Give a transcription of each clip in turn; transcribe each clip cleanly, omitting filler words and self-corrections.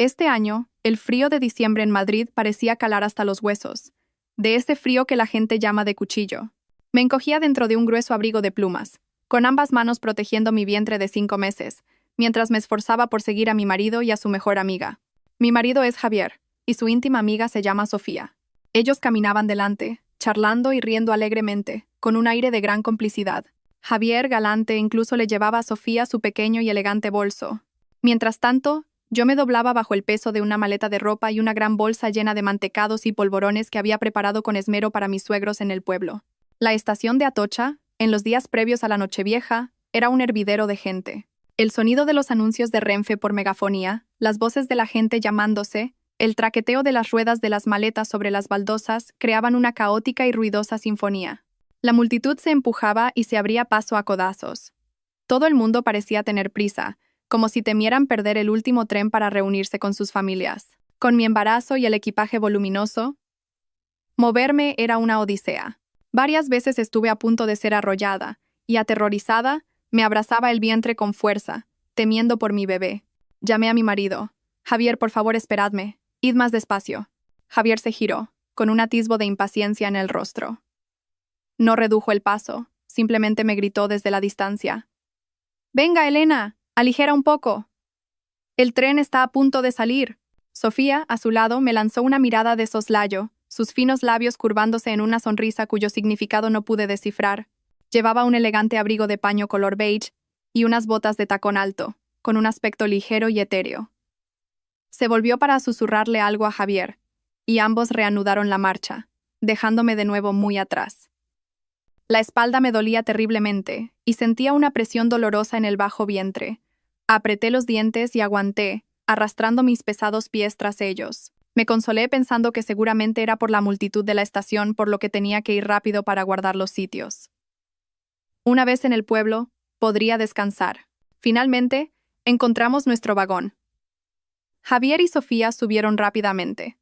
Este año, el frío de diciembre en Madrid parecía calar hasta los huesos, de ese frío que la gente llama de cuchillo. Me encogía dentro de un grueso abrigo de plumas, con ambas manos protegiendo mi vientre de 5 meses, mientras me esforzaba por seguir a mi marido y a su mejor amiga. Mi marido es Javier, y su íntima amiga se llama Sofía. Ellos caminaban delante, charlando y riendo alegremente, con un aire de gran complicidad. Javier, galante, incluso le llevaba a Sofía su pequeño y elegante bolso. Mientras tanto, yo me doblaba bajo el peso de una maleta de ropa y una gran bolsa llena de mantecados y polvorones que había preparado con esmero para mis suegros en el pueblo. La estación de Atocha, en los días previos a la Nochevieja, era un hervidero de gente. El sonido de los anuncios de Renfe por megafonía, las voces de la gente llamándose, el traqueteo de las ruedas de las maletas sobre las baldosas creaban una caótica y ruidosa sinfonía. La multitud se empujaba y se abría paso a codazos. Todo el mundo parecía tener prisa, como si temieran perder el último tren para reunirse con sus familias. Con mi embarazo y el equipaje voluminoso, moverme era una odisea. Varias veces estuve a punto de ser arrollada, y aterrorizada, me abrazaba el vientre con fuerza, temiendo por mi bebé. Llamé a mi marido. «Javier, por favor, esperadme. Id más despacio». Javier se giró, con un atisbo de impaciencia en el rostro. No redujo el paso, simplemente me gritó desde la distancia. «Venga, Elena, aligera un poco. El tren está a punto de salir». Sofía, a su lado, me lanzó una mirada de soslayo, sus finos labios curvándose en una sonrisa cuyo significado no pude descifrar. Llevaba un elegante abrigo de paño color beige y unas botas de tacón alto, con un aspecto ligero y etéreo. Se volvió para susurrarle algo a Javier, y ambos reanudaron la marcha, dejándome de nuevo muy atrás. La espalda me dolía terriblemente, y sentía una presión dolorosa en el bajo vientre. Apreté los dientes y aguanté, arrastrando mis pesados pies tras ellos. Me consolé pensando que seguramente era por la multitud de la estación por lo que tenía que ir rápido para guardar los sitios. Una vez en el pueblo, podría descansar. Finalmente, encontramos nuestro vagón. Javier y Sofía subieron rápidamente.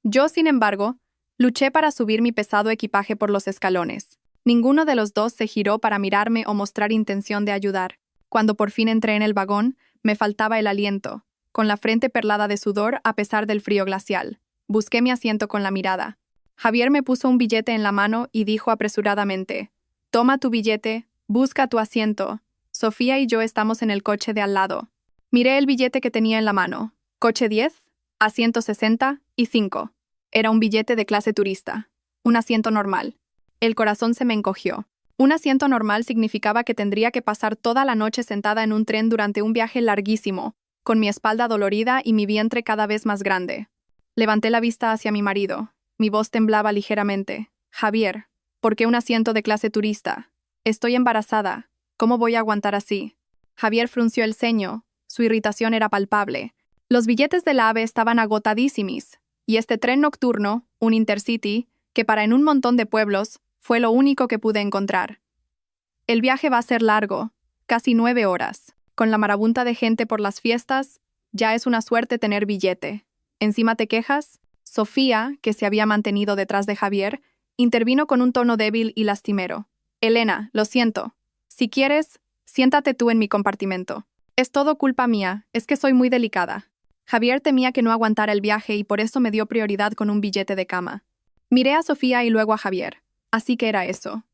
Yo, sin embargo, luché para subir mi pesado equipaje por los escalones. Ninguno de los dos se giró para mirarme o mostrar intención de ayudar. Cuando por fin entré en el vagón, me faltaba el aliento, con la frente perlada de sudor a pesar del frío glacial. Busqué mi asiento con la mirada. Javier me puso un billete en la mano y dijo apresuradamente: «Toma tu billete, busca tu asiento. Sofía y yo estamos en el coche de al lado». Miré el billete que tenía en la mano. Coche 10, asiento 60 y 5. Era un billete de clase turista. Un asiento normal. El corazón se me encogió. Un asiento normal significaba que tendría que pasar toda la noche sentada en un tren durante un viaje larguísimo, con mi espalda dolorida y mi vientre cada vez más grande. Levanté la vista hacia mi marido. Mi voz temblaba ligeramente. «Javier, ¿por qué un asiento de clase turista? Estoy embarazada. ¿Cómo voy a aguantar así?» Javier frunció el ceño. Su irritación era palpable. Los billetes del AVE estaban agotadísimos, y este tren nocturno, un Intercity, que para en un montón de pueblos, fue lo único que pude encontrar. El viaje va a ser largo, casi 9 horas. Con la marabunta de gente por las fiestas, ya es una suerte tener billete. ¿Encima te quejas? Sofía, que se había mantenido detrás de Javier, intervino con un tono débil y lastimero. «Elena, lo siento. Si quieres, siéntate tú en mi compartimento. Es todo culpa mía, es que soy muy delicada». Javier temía que no aguantara el viaje y por eso me dio prioridad con un billete de cama. Miré a Sofía y luego a Javier. Así que era eso.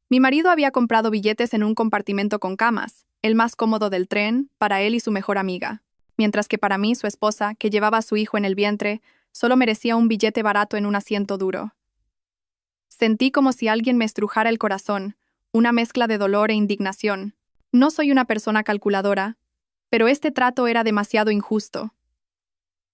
Mi marido había comprado billetes en un compartimento con camas, el más cómodo del tren, para él y su mejor amiga, mientras que para mí, su esposa, que llevaba a su hijo en el vientre, solo merecía un billete barato en un asiento duro. Sentí como si alguien me estrujara el corazón, una mezcla de dolor e indignación. No soy una persona calculadora, pero este trato era demasiado injusto.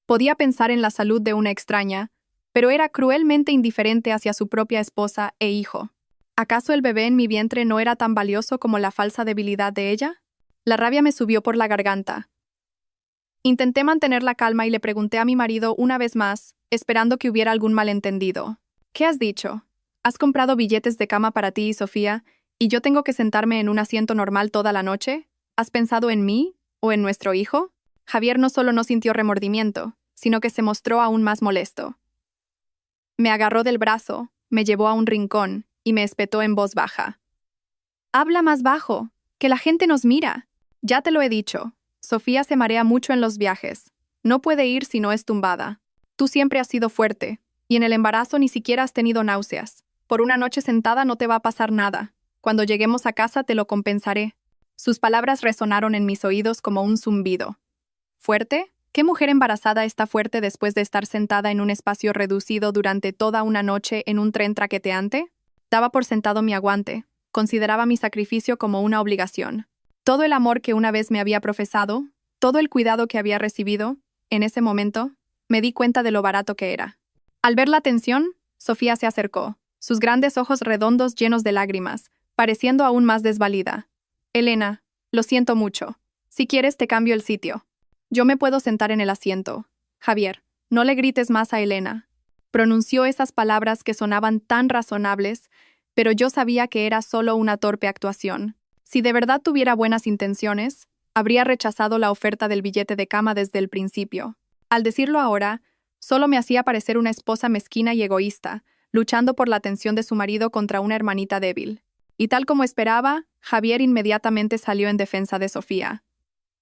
Podía pensar en la salud de una extraña, pero era cruelmente indiferente hacia su propia esposa e hijo. ¿Acaso el bebé en mi vientre no era tan valioso como la falsa debilidad de ella? La rabia me subió por la garganta. Intenté mantener la calma y le pregunté a mi marido una vez más, esperando que hubiera algún malentendido. «¿Qué has dicho? ¿Has comprado billetes de cama para ti y Sofía, y yo tengo que sentarme en un asiento normal toda la noche? ¿Has pensado en mí o en nuestro hijo?» Javier no solo no sintió remordimiento, sino que se mostró aún más molesto. Me agarró del brazo, me llevó a un rincón y me espetó en voz baja. «Habla más bajo, que la gente nos mira. Ya te lo he dicho. Sofía se marea mucho en los viajes. No puede ir si no es tumbada. Tú siempre has sido fuerte, y en el embarazo ni siquiera has tenido náuseas. Por una noche sentada no te va a pasar nada. Cuando lleguemos a casa te lo compensaré. Sus palabras resonaron en mis oídos como un zumbido. ¿Fuerte? ¿Qué mujer embarazada está fuerte después de estar sentada en un espacio reducido durante toda una noche en un tren traqueteante? Daba por sentado mi aguante. Consideraba mi sacrificio como una obligación. Todo el amor que una vez me había profesado, todo el cuidado que había recibido, en ese momento, me di cuenta de lo barato que era. Al ver la tensión, Sofía se acercó, sus grandes ojos redondos llenos de lágrimas, pareciendo aún más desvalida. Elena, lo siento mucho. Si quieres te cambio el sitio. Yo me puedo sentar en el asiento. Javier, no le grites más a Elena. Pronunció esas palabras que sonaban tan razonables, pero yo sabía que era solo una torpe actuación. Si de verdad tuviera buenas intenciones, habría rechazado la oferta del billete de cama desde el principio. Al decirlo ahora, solo me hacía parecer una esposa mezquina y egoísta, luchando por la atención de su marido contra una hermanita débil. Y tal como esperaba, Javier inmediatamente salió en defensa de Sofía.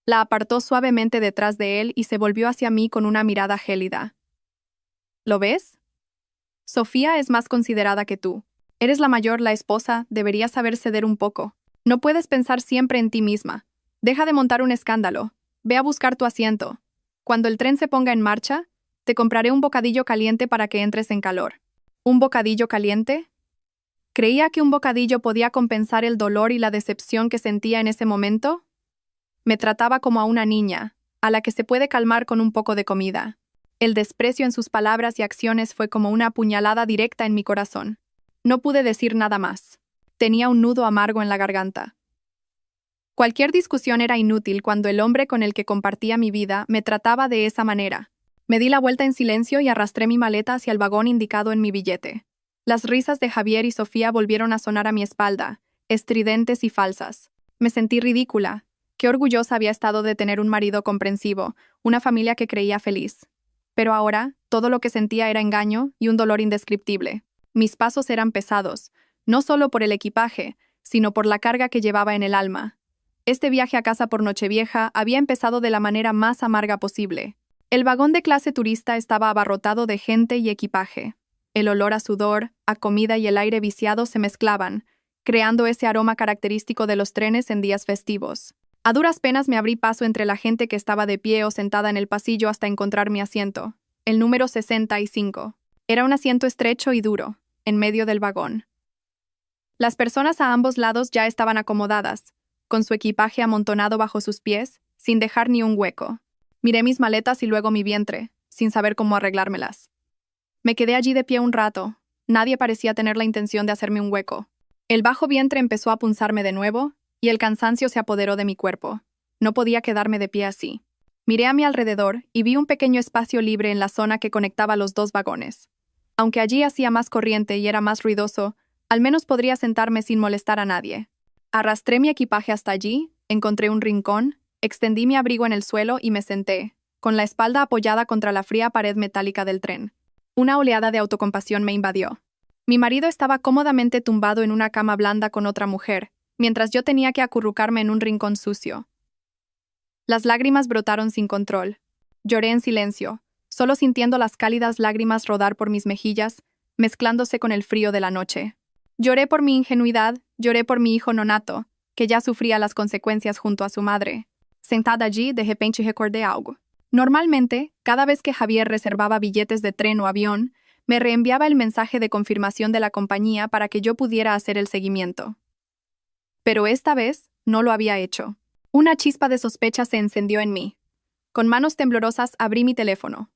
La apartó suavemente detrás de él y se volvió hacia mí con una mirada gélida. ¿Lo ves? Sofía es más considerada que tú. Eres la mayor, la esposa, deberías saber ceder un poco. No puedes pensar siempre en ti misma. Deja de montar un escándalo. Ve a buscar tu asiento. Cuando el tren se ponga en marcha, te compraré un bocadillo caliente para que entres en calor. ¿Un bocadillo caliente? ¿Creía que un bocadillo podía compensar el dolor y la decepción que sentía en ese momento? Me trataba como a una niña, a la que se puede calmar con un poco de comida. El desprecio en sus palabras y acciones fue como una puñalada directa en mi corazón. No pude decir nada más. Tenía un nudo amargo en la garganta. Cualquier discusión era inútil cuando el hombre con el que compartía mi vida me trataba de esa manera. Me di la vuelta en silencio y arrastré mi maleta hacia el vagón indicado en mi billete. Las risas de Javier y Sofía volvieron a sonar a mi espalda, estridentes y falsas. Me sentí ridícula. Qué orgullosa había estado de tener un marido comprensivo, una familia que creía feliz. Pero ahora, todo lo que sentía era engaño y un dolor indescriptible. Mis pasos eran pesados, no solo por el equipaje, sino por la carga que llevaba en el alma. Este viaje a casa por Nochevieja había empezado de la manera más amarga posible. El vagón de clase turista estaba abarrotado de gente y equipaje. El olor a sudor, a comida y el aire viciado se mezclaban, creando ese aroma característico de los trenes en días festivos. A duras penas me abrí paso entre la gente que estaba de pie o sentada en el pasillo hasta encontrar mi asiento, el número 65. Era un asiento estrecho y duro, en medio del vagón. Las personas a ambos lados ya estaban acomodadas, con su equipaje amontonado bajo sus pies, sin dejar ni un hueco. Miré mis maletas y luego mi vientre, sin saber cómo arreglármelas. Me quedé allí de pie un rato. Nadie parecía tener la intención de hacerme un hueco. El bajo vientre empezó a punzarme de nuevo, y el cansancio se apoderó de mi cuerpo. No podía quedarme de pie así. Miré a mi alrededor y vi un pequeño espacio libre en la zona que conectaba los dos vagones. Aunque allí hacía más corriente y era más ruidoso, al menos podría sentarme sin molestar a nadie. Arrastré mi equipaje hasta allí, encontré un rincón, extendí mi abrigo en el suelo y me senté, con la espalda apoyada contra la fría pared metálica del tren. Una oleada de autocompasión me invadió. Mi marido estaba cómodamente tumbado en una cama blanda con otra mujer, mientras yo tenía que acurrucarme en un rincón sucio. Las lágrimas brotaron sin control. Lloré en silencio, solo sintiendo las cálidas lágrimas rodar por mis mejillas, mezclándose con el frío de la noche. Lloré por mi ingenuidad, lloré por mi hijo nonato, que ya sufría las consecuencias junto a su madre. Sentada allí, de repente recordé algo. Normalmente, cada vez que Javier reservaba billetes de tren o avión, me reenviaba el mensaje de confirmación de la compañía para que yo pudiera hacer el seguimiento. Pero esta vez no lo había hecho. Una chispa de sospecha se encendió en mí. Con manos temblorosas abrí mi teléfono.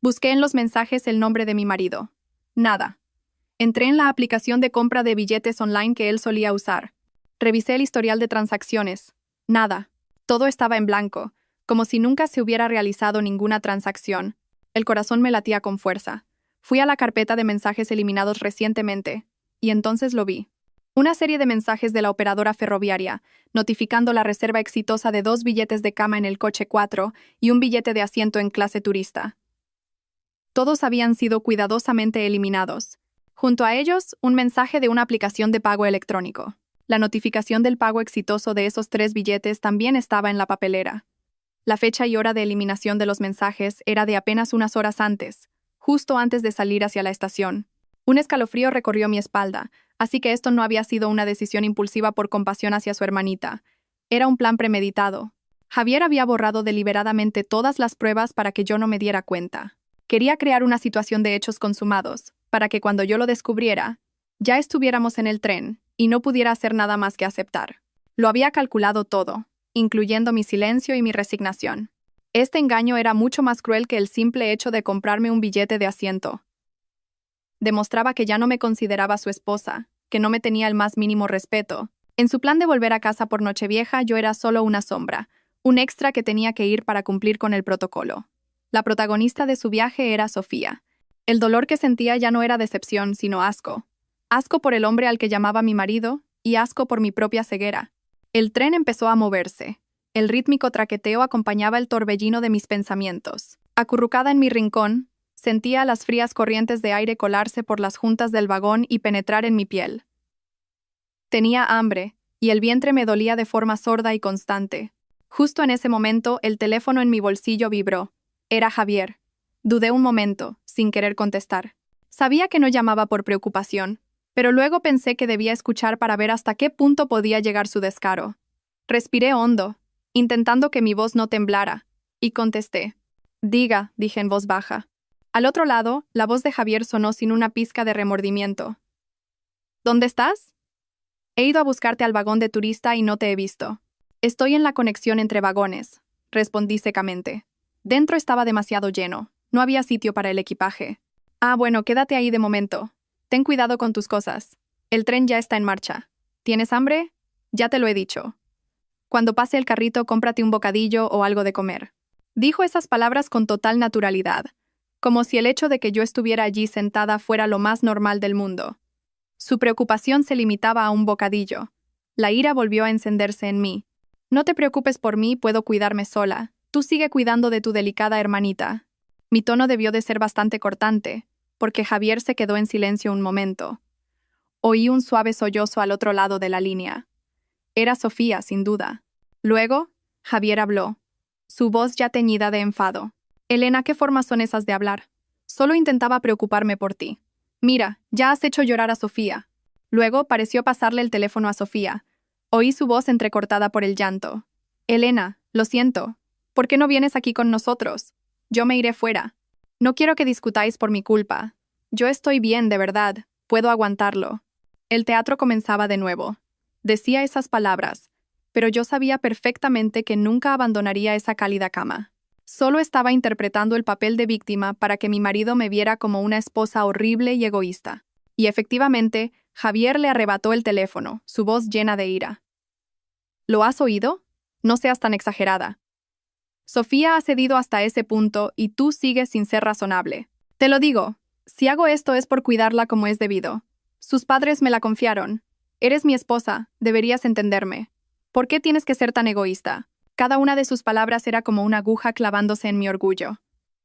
Busqué en los mensajes el nombre de mi marido. Nada. Entré en la aplicación de compra de billetes online que él solía usar. Revisé el historial de transacciones. Nada. Todo estaba en blanco, como si nunca se hubiera realizado ninguna transacción. El corazón me latía con fuerza. Fui a la carpeta de mensajes eliminados recientemente, y entonces lo vi. Una serie de mensajes de la operadora ferroviaria, notificando la reserva exitosa de 2 billetes de cama en el coche 4 y un billete de asiento en clase turista. Todos habían sido cuidadosamente eliminados. Junto a ellos, un mensaje de una aplicación de pago electrónico. La notificación del pago exitoso de esos 3 billetes también estaba en la papelera. La fecha y hora de eliminación de los mensajes era de apenas unas horas antes, justo antes de salir hacia la estación. Un escalofrío recorrió mi espalda, así que esto no había sido una decisión impulsiva por compasión hacia su hermanita. Era un plan premeditado. Javier había borrado deliberadamente todas las pruebas para que yo no me diera cuenta. Quería crear una situación de hechos consumados, para que cuando yo lo descubriera, ya estuviéramos en el tren y no pudiera hacer nada más que aceptar. Lo había calculado todo, incluyendo mi silencio y mi resignación. Este engaño era mucho más cruel que el simple hecho de comprarme un billete de asiento. Demostraba que ya no me consideraba su esposa, que no me tenía el más mínimo respeto. En su plan de volver a casa por Nochevieja, yo era solo una sombra, un extra que tenía que ir para cumplir con el protocolo. La protagonista de su viaje era Sofía. El dolor que sentía ya no era decepción, sino asco. Asco por el hombre al que llamaba mi marido y asco por mi propia ceguera. El tren empezó a moverse. El rítmico traqueteo acompañaba el torbellino de mis pensamientos. Acurrucada en mi rincón, sentía las frías corrientes de aire colarse por las juntas del vagón y penetrar en mi piel. Tenía hambre, y el vientre me dolía de forma sorda y constante. Justo en ese momento, el teléfono en mi bolsillo vibró. Era Javier. Dudé un momento, sin querer contestar. Sabía que no llamaba por preocupación, pero luego pensé que debía escuchar para ver hasta qué punto podía llegar su descaro. Respiré hondo, intentando que mi voz no temblara, y contesté. Diga, dije en voz baja. Al otro lado, la voz de Javier sonó sin una pizca de remordimiento. ¿Dónde estás? He ido a buscarte al vagón de turista y no te he visto. Estoy en la conexión entre vagones, respondí secamente. Dentro estaba demasiado lleno, no había sitio para el equipaje. Ah, bueno, quédate ahí de momento. Ten cuidado con tus cosas. El tren ya está en marcha. ¿Tienes hambre? Ya te lo he dicho. Cuando pase el carrito, cómprate un bocadillo o algo de comer. Dijo esas palabras con total naturalidad, como si el hecho de que yo estuviera allí sentada fuera lo más normal del mundo. Su preocupación se limitaba a un bocadillo. La ira volvió a encenderse en mí. No te preocupes por mí, puedo cuidarme sola. Tú sigue cuidando de tu delicada hermanita. Mi tono debió de ser bastante cortante, porque Javier se quedó en silencio un momento. Oí un suave sollozo al otro lado de la línea. Era Sofía, sin duda. Luego, Javier habló, su voz ya teñida de enfado. Elena, ¿qué formas son esas de hablar? Solo intentaba preocuparme por ti. Mira, ya has hecho llorar a Sofía. Luego pareció pasarle el teléfono a Sofía. Oí su voz entrecortada por el llanto. Elena, lo siento. ¿Por qué no vienes aquí con nosotros? Yo me iré fuera. No quiero que discutáis por mi culpa. Yo estoy bien, de verdad. Puedo aguantarlo. El teatro comenzaba de nuevo. Decía esas palabras, pero yo sabía perfectamente que nunca abandonaría esa cálida cama. Solo estaba interpretando el papel de víctima para que mi marido me viera como una esposa horrible y egoísta. Y efectivamente, Javier le arrebató el teléfono, su voz llena de ira. ¿Lo has oído? No seas tan exagerada. Sofía ha cedido hasta ese punto y tú sigues sin ser razonable. Te lo digo, si hago esto es por cuidarla como es debido. Sus padres me la confiaron. Eres mi esposa, deberías entenderme. ¿Por qué tienes que ser tan egoísta? Cada una de sus palabras era como una aguja clavándose en mi orgullo.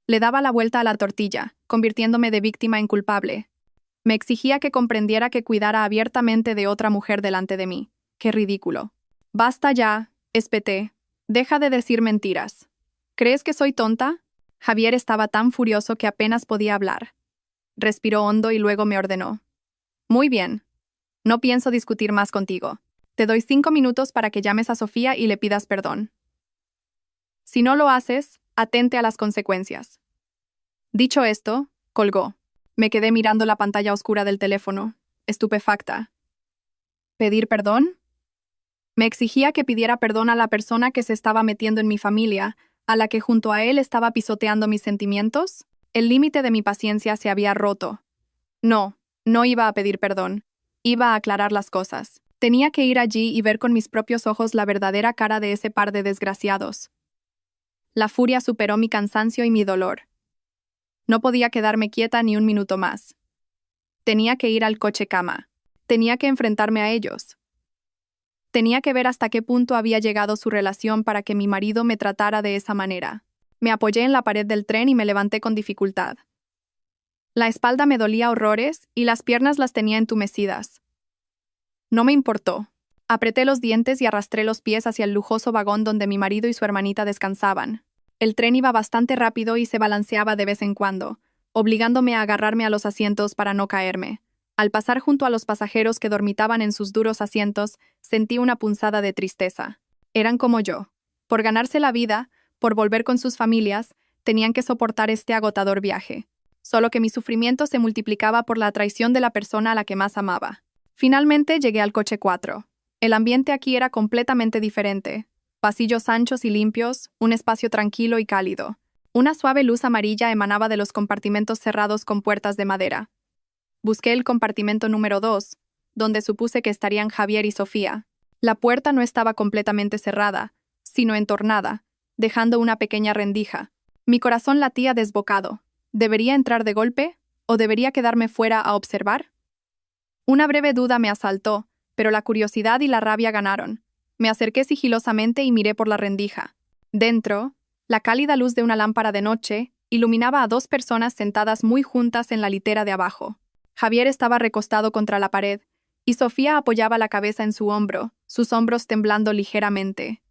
Le daba la vuelta a la tortilla, convirtiéndome de víctima en culpable. Me exigía que comprendiera que cuidara abiertamente de otra mujer delante de mí. ¡Qué ridículo! Basta ya, espeté. Deja de decir mentiras. ¿Crees que soy tonta? Javier estaba tan furioso que apenas podía hablar. Respiró hondo y luego me ordenó. Muy bien. No pienso discutir más contigo. Te doy 5 minutos para que llames a Sofía y le pidas perdón. Si no lo haces, atente a las consecuencias. Dicho esto, colgó. Me quedé mirando la pantalla oscura del teléfono, estupefacta. ¿Pedir perdón? Me exigía que pidiera perdón a la persona que se estaba metiendo en mi familia, a la que junto a él estaba pisoteando mis sentimientos. El límite de mi paciencia se había roto. No, no iba a pedir perdón. Iba a aclarar las cosas. Tenía que ir allí y ver con mis propios ojos la verdadera cara de ese par de desgraciados. La furia superó mi cansancio y mi dolor. No podía quedarme quieta ni un minuto más. Tenía que ir al coche cama. Tenía que enfrentarme a ellos. Tenía que ver hasta qué punto había llegado su relación para que mi marido me tratara de esa manera. Me apoyé en la pared del tren y me levanté con dificultad. La espalda me dolía horrores y las piernas las tenía entumecidas. No me importó. Apreté los dientes y arrastré los pies hacia el lujoso vagón donde mi marido y su hermanita descansaban. El tren iba bastante rápido y se balanceaba de vez en cuando, obligándome a agarrarme a los asientos para no caerme. Al pasar junto a los pasajeros que dormitaban en sus duros asientos, sentí una punzada de tristeza. Eran como yo. Por ganarse la vida, por volver con sus familias, tenían que soportar este agotador viaje. Solo que mi sufrimiento se multiplicaba por la traición de la persona a la que más amaba. Finalmente llegué al coche 4. El ambiente aquí era completamente diferente. Pasillos anchos y limpios, un espacio tranquilo y cálido. Una suave luz amarilla emanaba de los compartimentos cerrados con puertas de madera. Busqué el compartimento número 2, donde supuse que estarían Javier y Sofía. La puerta no estaba completamente cerrada, sino entornada, dejando una pequeña rendija. Mi corazón latía desbocado. ¿Debería entrar de golpe o debería quedarme fuera a observar? Una breve duda me asaltó, pero la curiosidad y la rabia ganaron. Me acerqué sigilosamente y miré por la rendija. Dentro, la cálida luz de una lámpara de noche iluminaba a 2 personas sentadas muy juntas en la litera de abajo. Javier estaba recostado contra la pared, y Sofía apoyaba la cabeza en su hombro, sus hombros temblando ligeramente.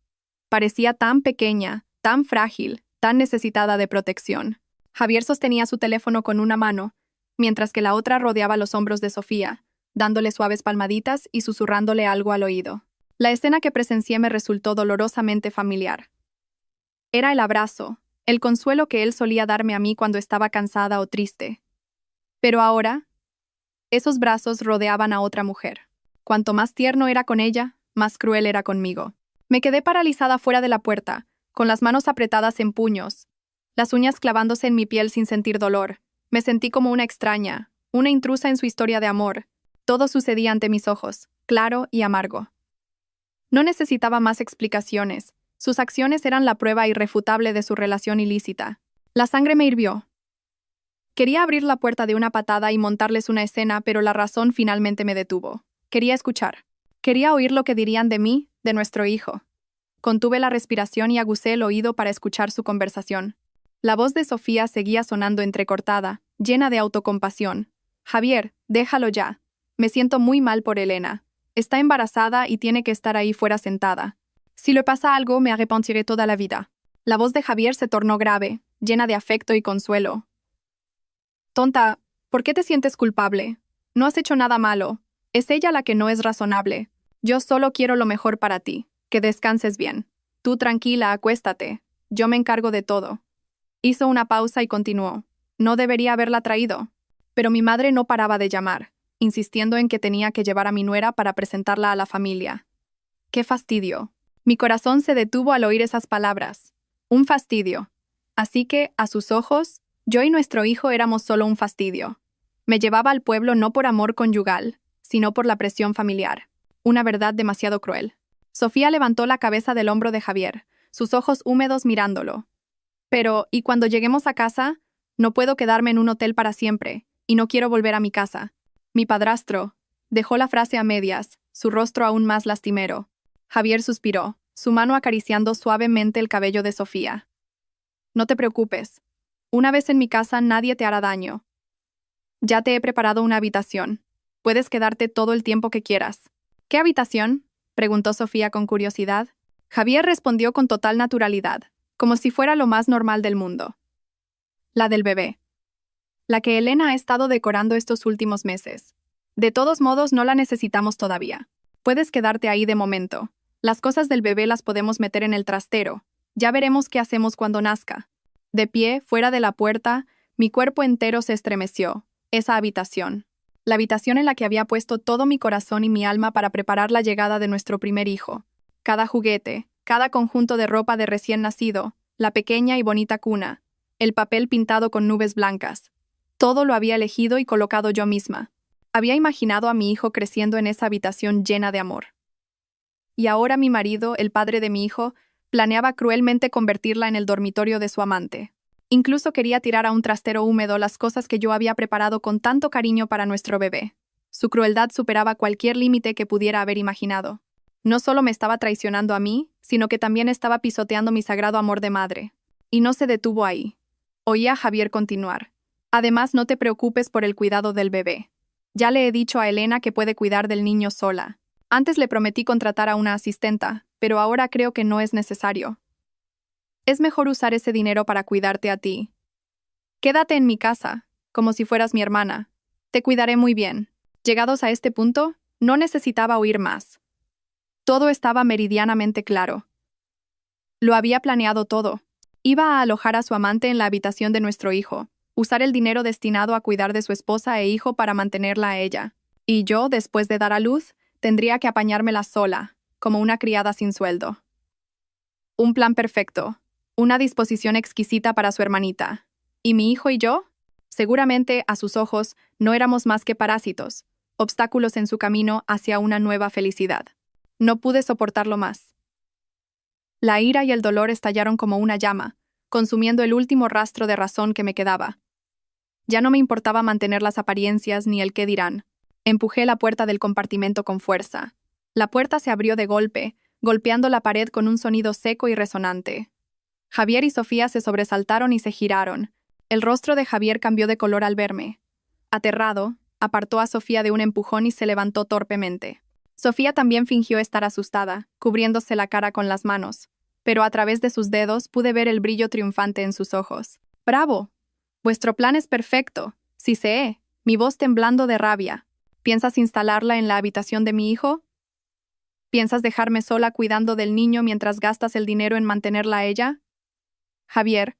Parecía tan pequeña, tan frágil, tan necesitada de protección. Javier sostenía su teléfono con una mano, mientras que la otra rodeaba los hombros de Sofía, dándole suaves palmaditas y susurrándole algo al oído. La escena que presencié me resultó dolorosamente familiar. Era el abrazo, el consuelo que él solía darme a mí cuando estaba cansada o triste. Pero ahora, esos brazos rodeaban a otra mujer. Cuanto más tierno era con ella, más cruel era conmigo. Me quedé paralizada fuera de la puerta, con las manos apretadas en puños, las uñas clavándose en mi piel sin sentir dolor. Me sentí como una extraña, una intrusa en su historia de amor. Todo sucedía ante mis ojos, claro y amargo. No necesitaba más explicaciones. Sus acciones eran la prueba irrefutable de su relación ilícita. La sangre me hirvió. Quería abrir la puerta de una patada y montarles una escena, pero la razón finalmente me detuvo. Quería escuchar. Quería oír lo que dirían de mí, de nuestro hijo. Contuve la respiración y aguzé el oído para escuchar su conversación. La voz de Sofía seguía sonando entrecortada, llena de autocompasión. «Javier, déjalo ya. Me siento muy mal por Elena. Está embarazada y tiene que estar ahí fuera sentada. Si le pasa algo, me arrepentiré toda la vida». La voz de Javier se tornó grave, llena de afecto y consuelo. «Tonta, ¿por qué te sientes culpable? No has hecho nada malo. Es ella la que no es razonable. Yo solo quiero lo mejor para ti. Que descanses bien. Tú tranquila, acuéstate. Yo me encargo de todo». Hizo una pausa y continuó. No debería haberla traído. Pero mi madre no paraba de llamar, insistiendo en que tenía que llevar a mi nuera para presentarla a la familia. ¡Qué fastidio! Mi corazón se detuvo al oír esas palabras. Un fastidio. Así que, a sus ojos, yo y nuestro hijo éramos solo un fastidio. Me llevaba al pueblo no por amor conyugal, sino por la presión familiar. Una verdad demasiado cruel. Sofía levantó la cabeza del hombro de Javier, sus ojos húmedos mirándolo. Pero, ¿y cuando lleguemos a casa? No puedo quedarme en un hotel para siempre, y no quiero volver a mi casa. Mi padrastro. Dejó la frase a medias, su rostro aún más lastimero. Javier suspiró, su mano acariciando suavemente el cabello de Sofía. No te preocupes. Una vez en mi casa nadie te hará daño. Ya te he preparado una habitación. Puedes quedarte todo el tiempo que quieras. ¿Qué habitación?, preguntó Sofía con curiosidad. Javier respondió con total naturalidad, como si fuera lo más normal del mundo. La del bebé. La que Elena ha estado decorando estos últimos meses. De todos modos, no la necesitamos todavía. Puedes quedarte ahí de momento. Las cosas del bebé las podemos meter en el trastero. Ya veremos qué hacemos cuando nazca. De pie, fuera de la puerta, mi cuerpo entero se estremeció. Esa habitación. La habitación en la que había puesto todo mi corazón y mi alma para preparar la llegada de nuestro primer hijo. Cada juguete, cada conjunto de ropa de recién nacido, la pequeña y bonita cuna, el papel pintado con nubes blancas. Todo lo había elegido y colocado yo misma. Había imaginado a mi hijo creciendo en esa habitación llena de amor. Y ahora mi marido, el padre de mi hijo, planeaba cruelmente convertirla en el dormitorio de su amante. Incluso quería tirar a un trastero húmedo las cosas que yo había preparado con tanto cariño para nuestro bebé. Su crueldad superaba cualquier límite que pudiera haber imaginado. No solo me estaba traicionando a mí, sino que también estaba pisoteando mi sagrado amor de madre. Y no se detuvo ahí. Oía a Javier continuar. Además, no te preocupes por el cuidado del bebé. Ya le he dicho a Elena que puede cuidar del niño sola. Antes le prometí contratar a una asistenta, pero ahora creo que no es necesario. Es mejor usar ese dinero para cuidarte a ti. Quédate en mi casa, como si fueras mi hermana. Te cuidaré muy bien. Llegados a este punto, no necesitaba oír más. Todo estaba meridianamente claro. Lo había planeado todo. Iba a alojar a su amante en la habitación de nuestro hijo, usar el dinero destinado a cuidar de su esposa e hijo para mantenerla a ella. Y yo, después de dar a luz, tendría que apañármela sola, como una criada sin sueldo. Un plan perfecto, una disposición exquisita para su hermanita. ¿Y mi hijo y yo? Seguramente, a sus ojos, no éramos más que parásitos, obstáculos en su camino hacia una nueva felicidad. No pude soportarlo más. La ira y el dolor estallaron como una llama, consumiendo el último rastro de razón que me quedaba. Ya no me importaba mantener las apariencias ni el qué dirán. Empujé la puerta del compartimento con fuerza. La puerta se abrió de golpe, golpeando la pared con un sonido seco y resonante. Javier y Sofía se sobresaltaron y se giraron. El rostro de Javier cambió de color al verme. Aterrado, apartó a Sofía de un empujón y se levantó torpemente. Sofía también fingió estar asustada, cubriéndose la cara con las manos, pero a través de sus dedos pude ver el brillo triunfante en sus ojos. ¡Bravo! Vuestro plan es perfecto. Sí sé, mi voz temblando de rabia. ¿Piensas instalarla en la habitación de mi hijo? ¿Piensas dejarme sola cuidando del niño mientras gastas el dinero en mantenerla a ella? Javier,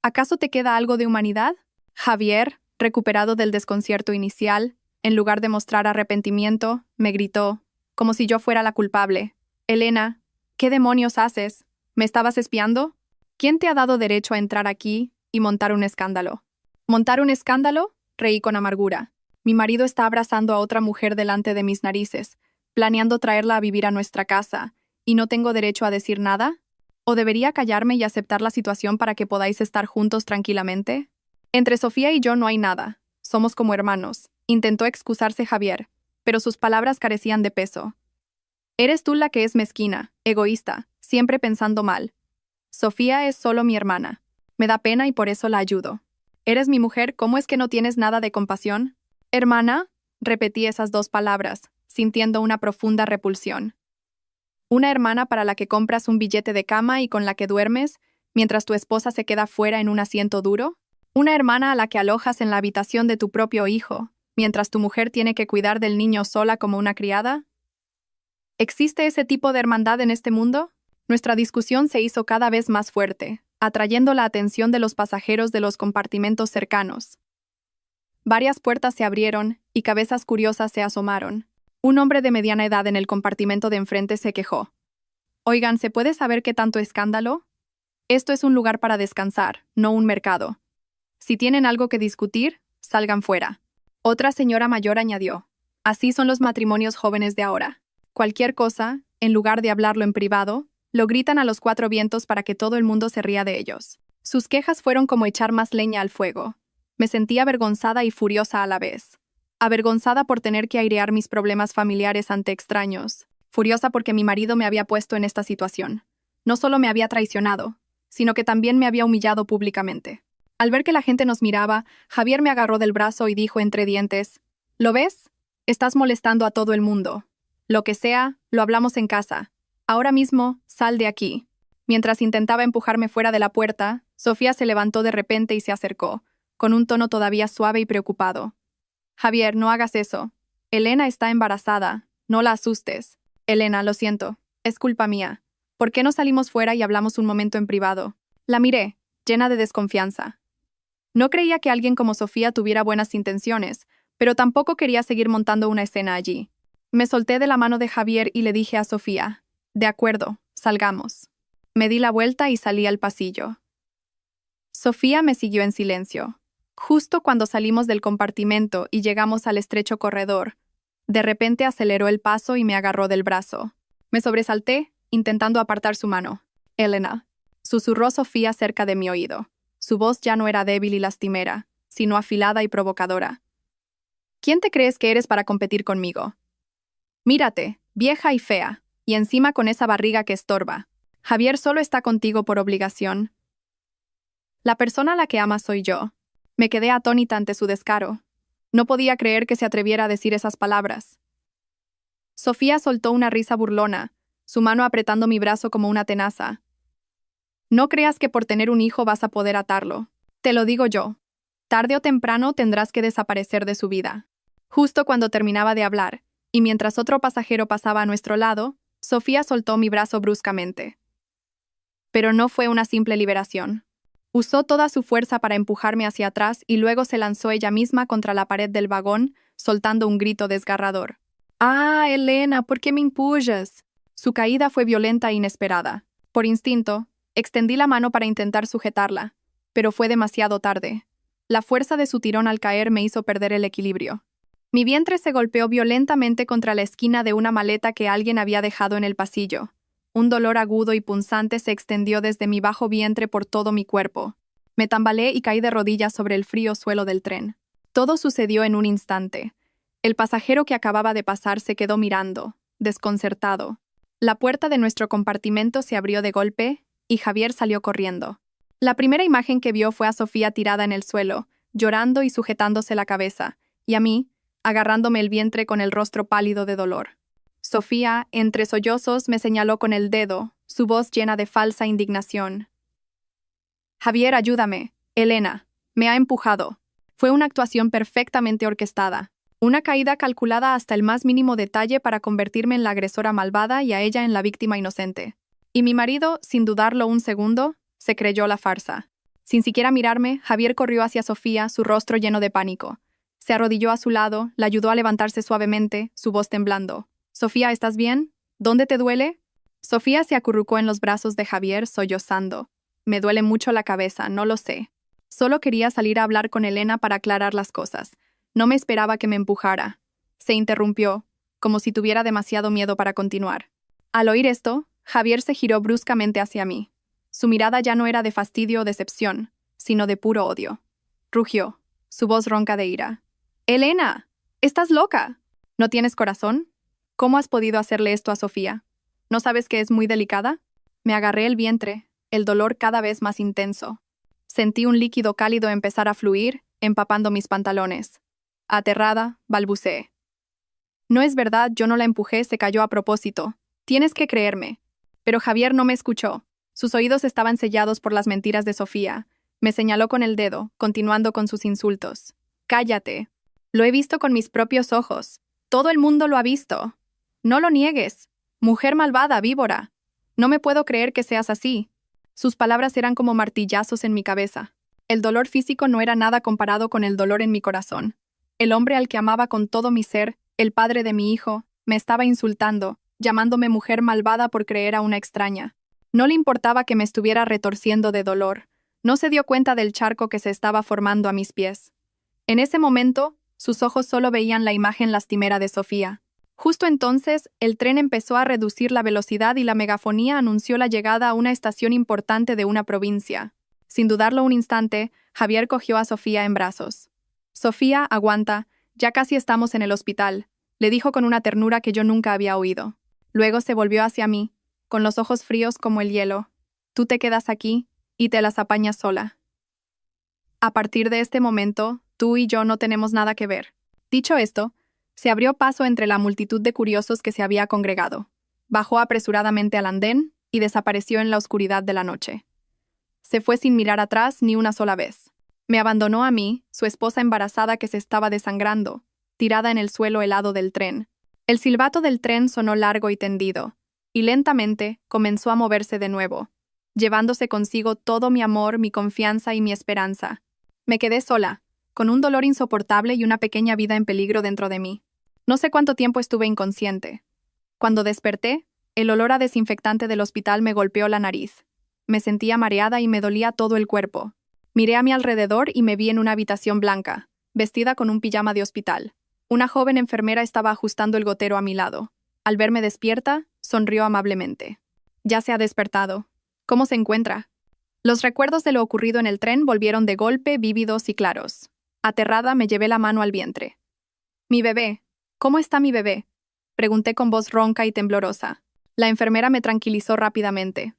¿acaso te queda algo de humanidad? Javier, recuperado del desconcierto inicial, en lugar de mostrar arrepentimiento, me gritó, como si yo fuera la culpable. Elena, ¿qué demonios haces? ¿Me estabas espiando? ¿Quién te ha dado derecho a entrar aquí y montar un escándalo? ¿Montar un escándalo? Reí con amargura. Mi marido está abrazando a otra mujer delante de mis narices, planeando traerla a vivir a nuestra casa, ¿y no tengo derecho a decir nada? ¿O debería callarme y aceptar la situación para que podáis estar juntos tranquilamente? Entre Sofía y yo no hay nada. Somos como hermanos. Intentó excusarse Javier, pero sus palabras carecían de peso. Eres tú la que es mezquina, egoísta, siempre pensando mal. Sofía es solo mi hermana. Me da pena y por eso la ayudo. Eres mi mujer, ¿cómo es que no tienes nada de compasión? Hermana, repetí esas dos palabras, sintiendo una profunda repulsión. Una hermana para la que compras un billete de cama y con la que duermes, mientras tu esposa se queda fuera en un asiento duro. Una hermana a la que alojas en la habitación de tu propio hijo, mientras tu mujer tiene que cuidar del niño sola como una criada. ¿Existe ese tipo de hermandad en este mundo? Nuestra discusión se hizo cada vez más fuerte, atrayendo la atención de los pasajeros de los compartimentos cercanos. Varias puertas se abrieron y cabezas curiosas se asomaron. Un hombre de mediana edad en el compartimento de enfrente se quejó. Oigan, ¿se puede saber qué tanto escándalo? Esto es un lugar para descansar, no un mercado. Si tienen algo que discutir, salgan fuera. Otra señora mayor añadió. Así son los matrimonios jóvenes de ahora. Cualquier cosa, en lugar de hablarlo en privado, lo gritan a los cuatro vientos para que todo el mundo se ría de ellos. Sus quejas fueron como echar más leña al fuego. Me sentía avergonzada y furiosa a la vez. Avergonzada por tener que airear mis problemas familiares ante extraños. Furiosa porque mi marido me había puesto en esta situación. No solo me había traicionado, sino que también me había humillado públicamente. Al ver que la gente nos miraba, Javier me agarró del brazo y dijo entre dientes, ¿lo ves? Estás molestando a todo el mundo. Lo que sea, lo hablamos en casa. Ahora mismo, sal de aquí. Mientras intentaba empujarme fuera de la puerta, Sofía se levantó de repente y se acercó, con un tono todavía suave y preocupado. Javier, no hagas eso. Elena está embarazada. No la asustes. Elena, lo siento. Es culpa mía. ¿Por qué no salimos fuera y hablamos un momento en privado? La miré, llena de desconfianza. No creía que alguien como Sofía tuviera buenas intenciones, pero tampoco quería seguir montando una escena allí. Me solté de la mano de Javier y le dije a Sofía, de acuerdo, salgamos. Me di la vuelta y salí al pasillo. Sofía me siguió en silencio. Justo cuando salimos del compartimento y llegamos al estrecho corredor, de repente aceleró el paso y me agarró del brazo. Me sobresalté, intentando apartar su mano. Elena, susurró Sofía cerca de mi oído. Su voz ya no era débil y lastimera, sino afilada y provocadora. ¿Quién te crees que eres para competir conmigo? Mírate, vieja y fea, y encima con esa barriga que estorba. Javier solo está contigo por obligación. La persona a la que amas soy yo. Me quedé atónita ante su descaro. No podía creer que se atreviera a decir esas palabras. Sofía soltó una risa burlona, su mano apretando mi brazo como una tenaza. No creas que por tener un hijo vas a poder atarlo. Te lo digo yo. Tarde o temprano tendrás que desaparecer de su vida. Justo cuando terminaba de hablar, y mientras otro pasajero pasaba a nuestro lado, Sofía soltó mi brazo bruscamente. Pero no fue una simple liberación. Usó toda su fuerza para empujarme hacia atrás y luego se lanzó ella misma contra la pared del vagón, soltando un grito desgarrador. «¡Ah, Elena! ¿Por qué me empujas?» Su caída fue violenta e inesperada. Por instinto, extendí la mano para intentar sujetarla, pero fue demasiado tarde. La fuerza de su tirón al caer me hizo perder el equilibrio. Mi vientre se golpeó violentamente contra la esquina de una maleta que alguien había dejado en el pasillo. Un dolor agudo y punzante se extendió desde mi bajo vientre por todo mi cuerpo. Me tambaleé y caí de rodillas sobre el frío suelo del tren. Todo sucedió en un instante. El pasajero que acababa de pasar se quedó mirando, desconcertado. La puerta de nuestro compartimento se abrió de golpe y Javier salió corriendo. La primera imagen que vio fue a Sofía tirada en el suelo, llorando y sujetándose la cabeza, y a mí, agarrándome el vientre con el rostro pálido de dolor. Sofía, entre sollozos, me señaló con el dedo, su voz llena de falsa indignación. «Javier, ayúdame. Elena. Me ha empujado». Fue una actuación perfectamente orquestada. Una caída calculada hasta el más mínimo detalle para convertirme en la agresora malvada y a ella en la víctima inocente. Y mi marido, sin dudarlo un segundo, se creyó la farsa. Sin siquiera mirarme, Javier corrió hacia Sofía, su rostro lleno de pánico. Se arrodilló a su lado, la ayudó a levantarse suavemente, su voz temblando. «Sofía, ¿estás bien? ¿Dónde te duele?» Sofía se acurrucó en los brazos de Javier, sollozando. «Me duele mucho la cabeza, no lo sé. Solo quería salir a hablar con Elena para aclarar las cosas. No me esperaba que me empujara». Se interrumpió, como si tuviera demasiado miedo para continuar. Al oír esto, Javier se giró bruscamente hacia mí. Su mirada ya no era de fastidio o decepción, sino de puro odio. Rugió, su voz ronca de ira. «¡Elena! ¡Estás loca! ¿No tienes corazón? ¿Cómo has podido hacerle esto a Sofía? ¿No sabes que es muy delicada?» Me agarré el vientre, el dolor cada vez más intenso. Sentí un líquido cálido empezar a fluir, empapando mis pantalones. Aterrada, balbuceé. «No es verdad, yo no la empujé, se cayó a propósito. Tienes que creerme». Pero Javier no me escuchó. Sus oídos estaban sellados por las mentiras de Sofía. Me señaló con el dedo, continuando con sus insultos. «Cállate. Lo he visto con mis propios ojos. Todo el mundo lo ha visto. No lo niegues. Mujer malvada, víbora. No me puedo creer que seas así». Sus palabras eran como martillazos en mi cabeza. El dolor físico no era nada comparado con el dolor en mi corazón. El hombre al que amaba con todo mi ser, el padre de mi hijo, me estaba insultando, llamándome mujer malvada por creer a una extraña. No le importaba que me estuviera retorciendo de dolor. No se dio cuenta del charco que se estaba formando a mis pies. En ese momento, sus ojos solo veían la imagen lastimera de Sofía. Justo entonces, el tren empezó a reducir la velocidad y la megafonía anunció la llegada a una estación importante de una provincia. Sin dudarlo un instante, Javier cogió a Sofía en brazos. «Sofía, aguanta, ya casi estamos en el hospital», le dijo con una ternura que yo nunca había oído. Luego se volvió hacia mí, con los ojos fríos como el hielo. «Tú te quedas aquí y te las apañas sola. A partir de este momento, tú y yo no tenemos nada que ver». Dicho esto, se abrió paso entre la multitud de curiosos que se había congregado. Bajó apresuradamente al andén y desapareció en la oscuridad de la noche. Se fue sin mirar atrás ni una sola vez. Me abandonó a mí, su esposa embarazada que se estaba desangrando, tirada en el suelo helado del tren. El silbato del tren sonó largo y tendido, y lentamente comenzó a moverse de nuevo, llevándose consigo todo mi amor, mi confianza y mi esperanza. Me quedé sola, con un dolor insoportable y una pequeña vida en peligro dentro de mí. No sé cuánto tiempo estuve inconsciente. Cuando desperté, el olor a desinfectante del hospital me golpeó la nariz. Me sentía mareada y me dolía todo el cuerpo. Miré a mi alrededor y me vi en una habitación blanca, vestida con un pijama de hospital. Una joven enfermera estaba ajustando el gotero a mi lado. Al verme despierta, sonrió amablemente. «Ya se ha despertado. ¿Cómo se encuentra?» Los recuerdos de lo ocurrido en el tren volvieron de golpe vívidos y claros. Aterrada, me llevé la mano al vientre. «Mi bebé. ¿Cómo está mi bebé?», pregunté con voz ronca y temblorosa. La enfermera me tranquilizó rápidamente.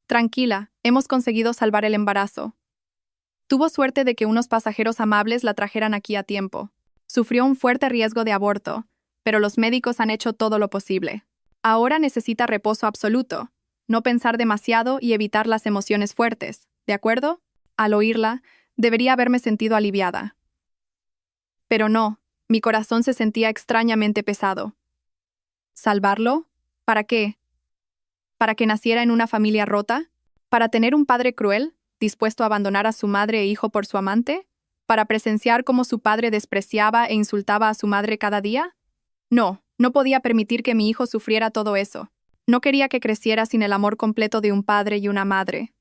«Tranquila, hemos conseguido salvar el embarazo. Tuvo suerte de que unos pasajeros amables la trajeran aquí a tiempo. Sufrió un fuerte riesgo de aborto, pero los médicos han hecho todo lo posible. Ahora necesita reposo absoluto, no pensar demasiado y evitar las emociones fuertes, ¿de acuerdo? Al oírla, debería haberme sentido aliviada. Pero no, mi corazón se sentía extrañamente pesado. ¿Salvarlo? ¿Para qué? ¿Para que naciera en una familia rota? ¿Para tener un padre cruel, dispuesto a abandonar a su madre e hijo por su amante? ¿Para presenciar cómo su padre despreciaba e insultaba a su madre cada día? No, no podía permitir que mi hijo sufriera todo eso. No quería que creciera sin el amor completo de un padre y una madre.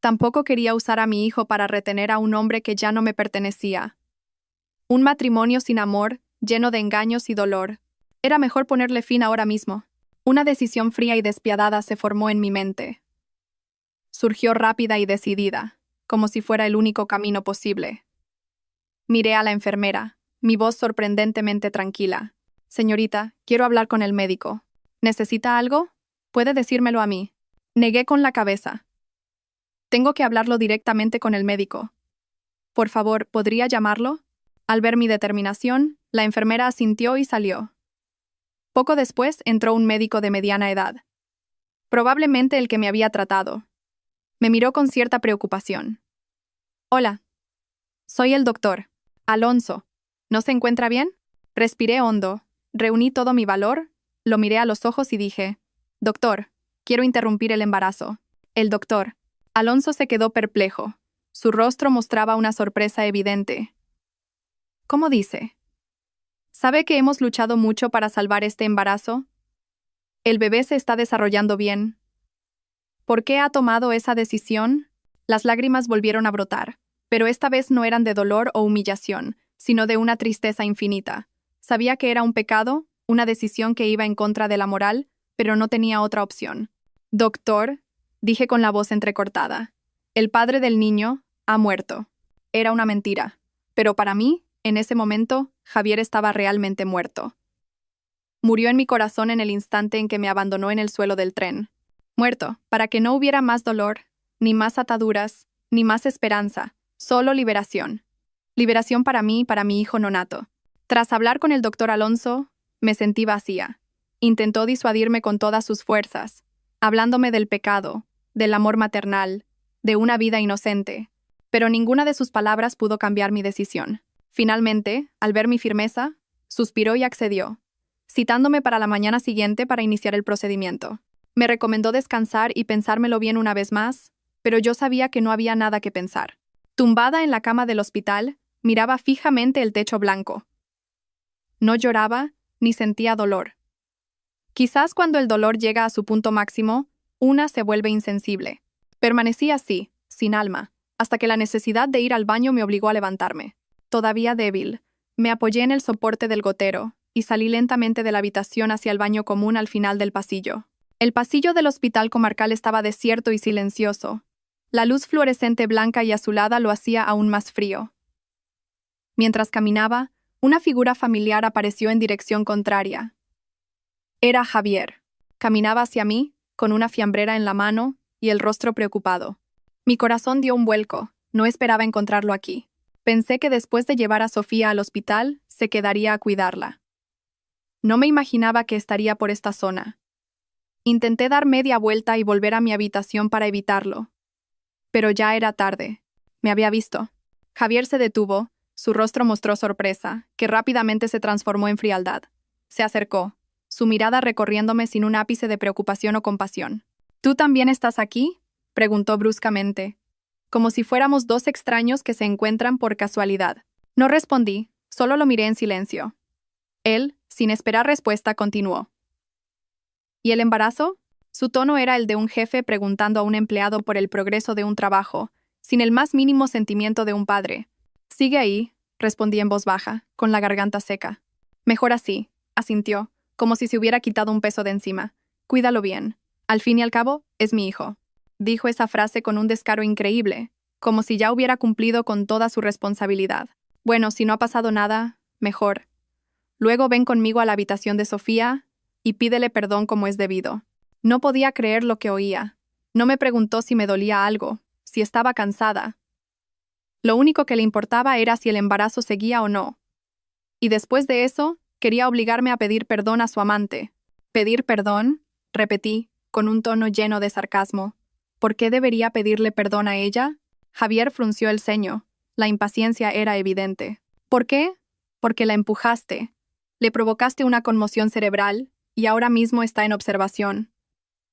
Tampoco quería usar a mi hijo para retener a un hombre que ya no me pertenecía. Un matrimonio sin amor, lleno de engaños y dolor. Era mejor ponerle fin ahora mismo. Una decisión fría y despiadada se formó en mi mente. Surgió rápida y decidida, como si fuera el único camino posible. Miré a la enfermera, mi voz sorprendentemente tranquila. Señorita, quiero hablar con el médico. ¿Necesita algo? Puede decírmelo a mí. Negué con la cabeza. Tengo que hablarlo directamente con el médico. Por favor, ¿podría llamarlo? Al ver mi determinación, la enfermera asintió y salió. Poco después entró un médico de mediana edad. Probablemente el que me había tratado. Me miró con cierta preocupación. Hola. Soy el doctor. Alonso. ¿No se encuentra bien? Respiré hondo, reuní todo mi valor, lo miré a los ojos y dije, Doctor, quiero interrumpir el embarazo. El doctor. Alonso se quedó perplejo. Su rostro mostraba una sorpresa evidente. ¿Cómo dice? ¿Sabe que hemos luchado mucho para salvar este embarazo? El bebé se está desarrollando bien. ¿Por qué ha tomado esa decisión? Las lágrimas volvieron a brotar, pero esta vez no eran de dolor o humillación, sino de una tristeza infinita. Sabía que era un pecado, una decisión que iba en contra de la moral, pero no tenía otra opción. Doctor, dije con la voz entrecortada, el padre del niño ha muerto. Era una mentira, pero para mí, en ese momento, Javier estaba realmente muerto. Murió en mi corazón en el instante en que me abandonó en el suelo del tren. Muerto, para que no hubiera más dolor, ni más ataduras, ni más esperanza, solo liberación. Liberación para mí y para mi hijo nonato. Tras hablar con el doctor Alonso, me sentí vacía. Intentó disuadirme con todas sus fuerzas, hablándome del pecado, del amor maternal, de una vida inocente, pero ninguna de sus palabras pudo cambiar mi decisión. Finalmente, al ver mi firmeza, suspiró y accedió, citándome para la mañana siguiente para iniciar el procedimiento. Me recomendó descansar y pensármelo bien una vez más, pero yo sabía que no había nada que pensar. Tumbada en la cama del hospital, miraba fijamente el techo blanco. No lloraba, ni sentía dolor. Quizás cuando el dolor llega a su punto máximo, una se vuelve insensible. Permanecí así, sin alma, hasta que la necesidad de ir al baño me obligó a levantarme. Todavía débil, me apoyé en el soporte del gotero y salí lentamente de la habitación hacia el baño común al final del pasillo. El pasillo del hospital comarcal estaba desierto y silencioso. La luz fluorescente blanca y azulada lo hacía aún más frío. Mientras caminaba, una figura familiar apareció en dirección contraria. Era Javier. Caminaba hacia mí, con una fiambrera en la mano y el rostro preocupado. Mi corazón dio un vuelco, no esperaba encontrarlo aquí. Pensé que después de llevar a Sofía al hospital, se quedaría a cuidarla. No me imaginaba que estaría por esta zona. Intenté dar media vuelta y volver a mi habitación para evitarlo. Pero ya era tarde. Me había visto. Javier se detuvo, su rostro mostró sorpresa, que rápidamente se transformó en frialdad. Se acercó, su mirada recorriéndome sin un ápice de preocupación o compasión. ¿Tú también estás aquí?, preguntó bruscamente, como si fuéramos dos extraños que se encuentran por casualidad. No respondí, solo lo miré en silencio. Él, sin esperar respuesta, continuó. ¿Y el embarazo? Su tono era el de un jefe preguntando a un empleado por el progreso de un trabajo, sin el más mínimo sentimiento de un padre. Sigue ahí, respondí en voz baja, con la garganta seca. Mejor así, asintió, como si se hubiera quitado un peso de encima. Cuídalo bien. Al fin y al cabo, es mi hijo. Dijo esa frase con un descaro increíble, como si ya hubiera cumplido con toda su responsabilidad. Bueno, si no ha pasado nada, mejor. Luego ven conmigo a la habitación de Sofía y pídele perdón como es debido. No podía creer lo que oía. No me preguntó si me dolía algo, si estaba cansada. Lo único que le importaba era si el embarazo seguía o no. Y después de eso, Quería obligarme a pedir perdón a su amante. ¿Pedir perdón?, repetí, con un tono lleno de sarcasmo. ¿Por qué debería pedirle perdón a ella? Javier frunció el ceño. La impaciencia era evidente. ¿Por qué? Porque la empujaste. Le provocaste una conmoción cerebral y ahora mismo está en observación.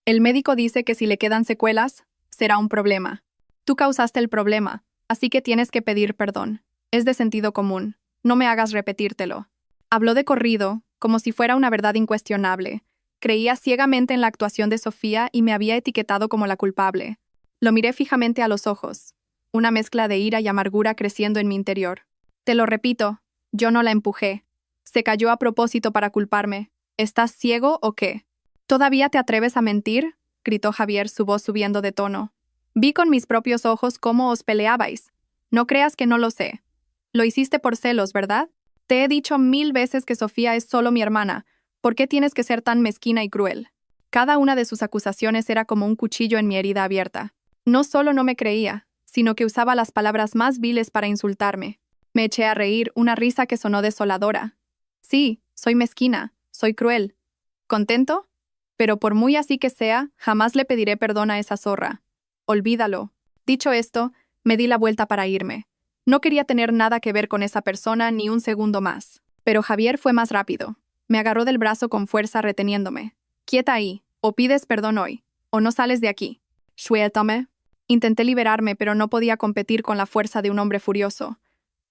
El médico dice que si le quedan secuelas, será un problema. Tú causaste el problema, así que tienes que pedir perdón. Es de sentido común. No me hagas repetírtelo. Habló de corrido, como si fuera una verdad incuestionable. Creía ciegamente en la actuación de Sofía y me había etiquetado como la culpable. Lo miré fijamente a los ojos, una mezcla de ira y amargura creciendo en mi interior. Te lo repito, yo no la empujé. Se cayó a propósito para culparme. ¿Estás ciego o qué? ¿Todavía te atreves a mentir?, gritó Javier, su voz subiendo de tono. Vi con mis propios ojos cómo os peleabais. No creas que no lo sé. Lo hiciste por celos, ¿verdad? Te he dicho 1000 veces que Sofía es solo mi hermana. ¿Por qué tienes que ser tan mezquina y cruel? Cada una de sus acusaciones era como un cuchillo en mi herida abierta. No solo no me creía, sino que usaba las palabras más viles para insultarme. Me eché a reír, una risa que sonó desoladora. Sí, soy mezquina, soy cruel. ¿Contento? Pero por muy así que sea, jamás le pediré perdón a esa zorra. Olvídalo. Dicho esto, me di la vuelta para irme. No quería tener nada que ver con esa persona ni un segundo más. Pero Javier fue más rápido. Me agarró del brazo con fuerza reteniéndome. Quieta ahí, o pides perdón hoy, o no sales de aquí. Suéltame. Intenté liberarme, pero no podía competir con la fuerza de un hombre furioso.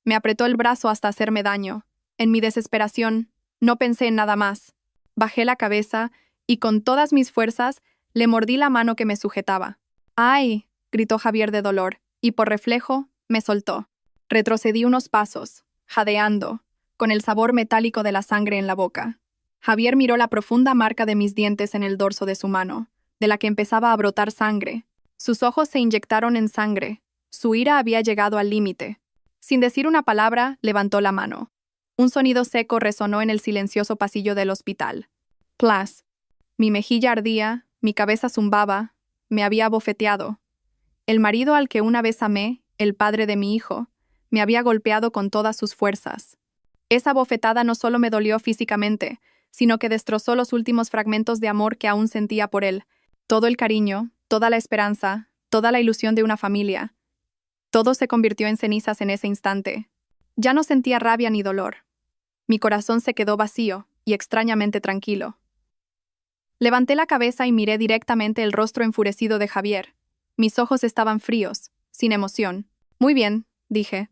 Me apretó el brazo hasta hacerme daño. En mi desesperación, no pensé en nada más. Bajé la cabeza y con todas mis fuerzas le mordí la mano que me sujetaba. ¡Ay!, gritó Javier de dolor, y por reflejo, me soltó. Retrocedí unos pasos, jadeando, con el sabor metálico de la sangre en la boca. Javier miró la profunda marca de mis dientes en el dorso de su mano, de la que empezaba a brotar sangre. Sus ojos se inyectaron en sangre. Su ira había llegado al límite. Sin decir una palabra, levantó la mano. Un sonido seco resonó en el silencioso pasillo del hospital. Plas. Mi mejilla ardía, mi cabeza zumbaba, me había abofeteado. El marido al que una vez amé, el padre de mi hijo, me había golpeado con todas sus fuerzas. Esa bofetada no solo me dolió físicamente, sino que destrozó los últimos fragmentos de amor que aún sentía por él. Todo el cariño, toda la esperanza, toda la ilusión de una familia. Todo se convirtió en cenizas en ese instante. Ya no sentía rabia ni dolor. Mi corazón se quedó vacío y extrañamente tranquilo. Levanté la cabeza y miré directamente el rostro enfurecido de Javier. Mis ojos estaban fríos, sin emoción. Muy bien, dije.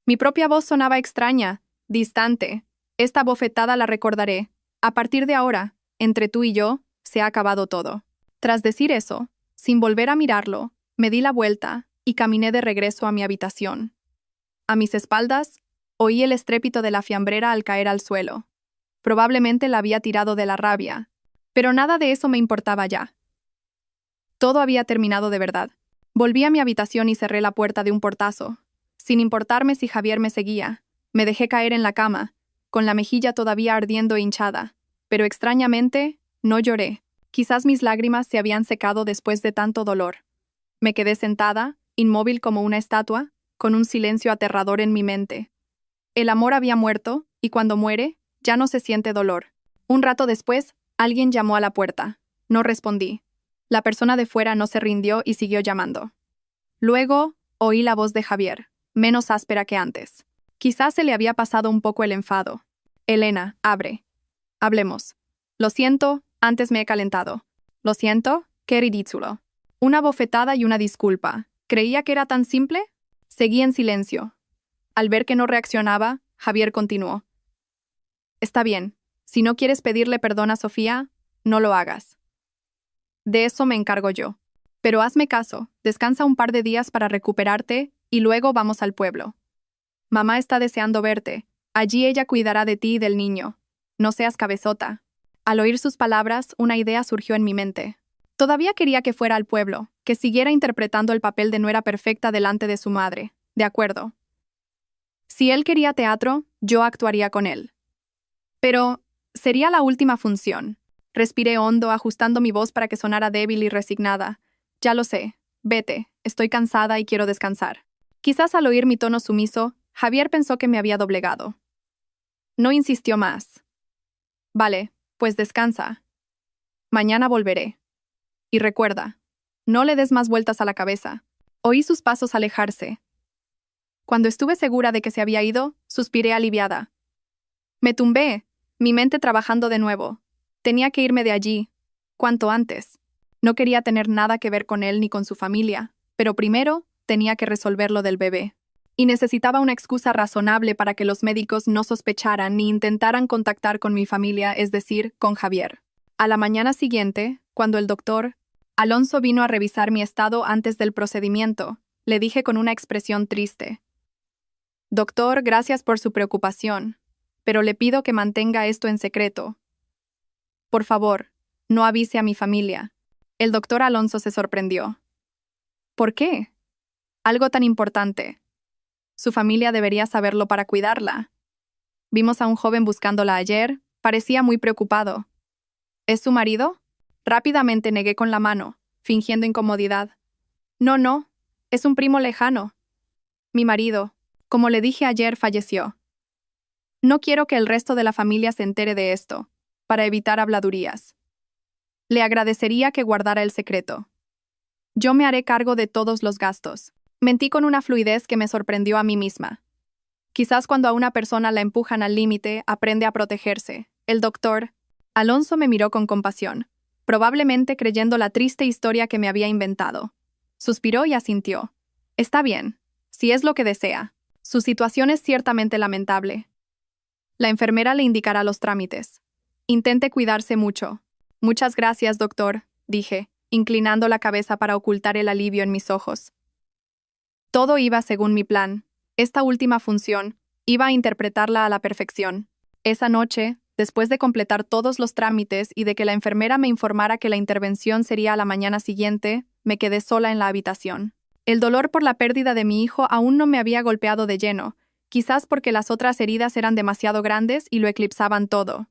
Mi propia voz sonaba extraña, distante. Esta bofetada la recordaré. A partir de ahora, entre tú y yo, se ha acabado todo. Tras decir eso, sin volver a mirarlo, me di la vuelta y caminé de regreso a mi habitación. A mis espaldas, oí el estrépito de la fiambrera al caer al suelo. Probablemente la había tirado de la rabia, pero nada de eso me importaba ya. Todo había terminado de verdad. Volví a mi habitación y cerré la puerta de un portazo. Sin importarme si Javier me seguía, me dejé caer en la cama, con la mejilla todavía ardiendo e hinchada. Pero extrañamente, no lloré. Quizás mis lágrimas se habían secado después de tanto dolor. Me quedé sentada, inmóvil como una estatua, con un silencio aterrador en mi mente. El amor había muerto, y cuando muere, ya no se siente dolor. Un rato después, alguien llamó a la puerta. No respondí. La persona de fuera no se rindió y siguió llamando. Luego, oí la voz de Javier, menos áspera que antes. Quizás se le había pasado un poco el enfado. Elena, abre. Hablemos. Lo siento, antes me he calentado. Lo siento, qué ridículo. Una bofetada y una disculpa. ¿Creía que era tan simple? Seguí en silencio. Al ver que no reaccionaba, Javier continuó. Está bien. Si no quieres pedirle perdón a Sofía, no lo hagas. De eso me encargo yo. Pero hazme caso, descansa un par de días para recuperarte y luego vamos al pueblo. Mamá está deseando verte. Allí ella cuidará de ti y del niño. No seas cabezota. Al oír sus palabras, una idea surgió en mi mente. Todavía quería que fuera al pueblo, que siguiera interpretando el papel de nuera perfecta delante de su madre. De acuerdo. Si él quería teatro, yo actuaría con él. Pero sería la última función. Respiré hondo, ajustando mi voz para que sonara débil y resignada. Ya lo sé. Vete. Estoy cansada y quiero descansar. Quizás al oír mi tono sumiso, Javier pensó que me había doblegado. No insistió más. Vale, pues descansa. Mañana volveré. Y recuerda, no le des más vueltas a la cabeza. Oí sus pasos alejarse. Cuando estuve segura de que se había ido, suspiré aliviada. Me tumbé, mi mente trabajando de nuevo. Tenía que irme de allí, cuanto antes. No quería tener nada que ver con él ni con su familia, pero primero tenía que resolver lo del bebé. Y necesitaba una excusa razonable para que los médicos no sospecharan ni intentaran contactar con mi familia, es decir, con Javier. A la mañana siguiente, cuando el doctor Alonso vino a revisar mi estado antes del procedimiento, le dije con una expresión triste: Doctor, gracias por su preocupación, pero le pido que mantenga esto en secreto. Por favor, no avise a mi familia. El doctor Alonso se sorprendió. ¿Por qué? Algo tan importante. Su familia debería saberlo para cuidarla. Vimos a un joven buscándola ayer, parecía muy preocupado. ¿Es su marido? Rápidamente negué con la mano, fingiendo incomodidad. No, es un primo lejano. Mi marido, como le dije ayer, falleció. No quiero que el resto de la familia se entere de esto, para evitar habladurías. Le agradecería que guardara el secreto. Yo me haré cargo de todos los gastos. Mentí con una fluidez que me sorprendió a mí misma. Quizás cuando a una persona la empujan al límite, aprende a protegerse. El doctor Alonso me miró con compasión, probablemente creyendo la triste historia que me había inventado. Suspiró y asintió. Está bien, si es lo que desea. Su situación es ciertamente lamentable. La enfermera le indicará los trámites. Intente cuidarse mucho. Muchas gracias, doctor, dije, inclinando la cabeza para ocultar el alivio en mis ojos. Todo iba según mi plan. Esta última función iba a interpretarla a la perfección. Esa noche, después de completar todos los trámites y de que la enfermera me informara que la intervención sería a la mañana siguiente, me quedé sola en la habitación. El dolor por la pérdida de mi hijo aún no me había golpeado de lleno, quizás porque las otras heridas eran demasiado grandes y lo eclipsaban todo.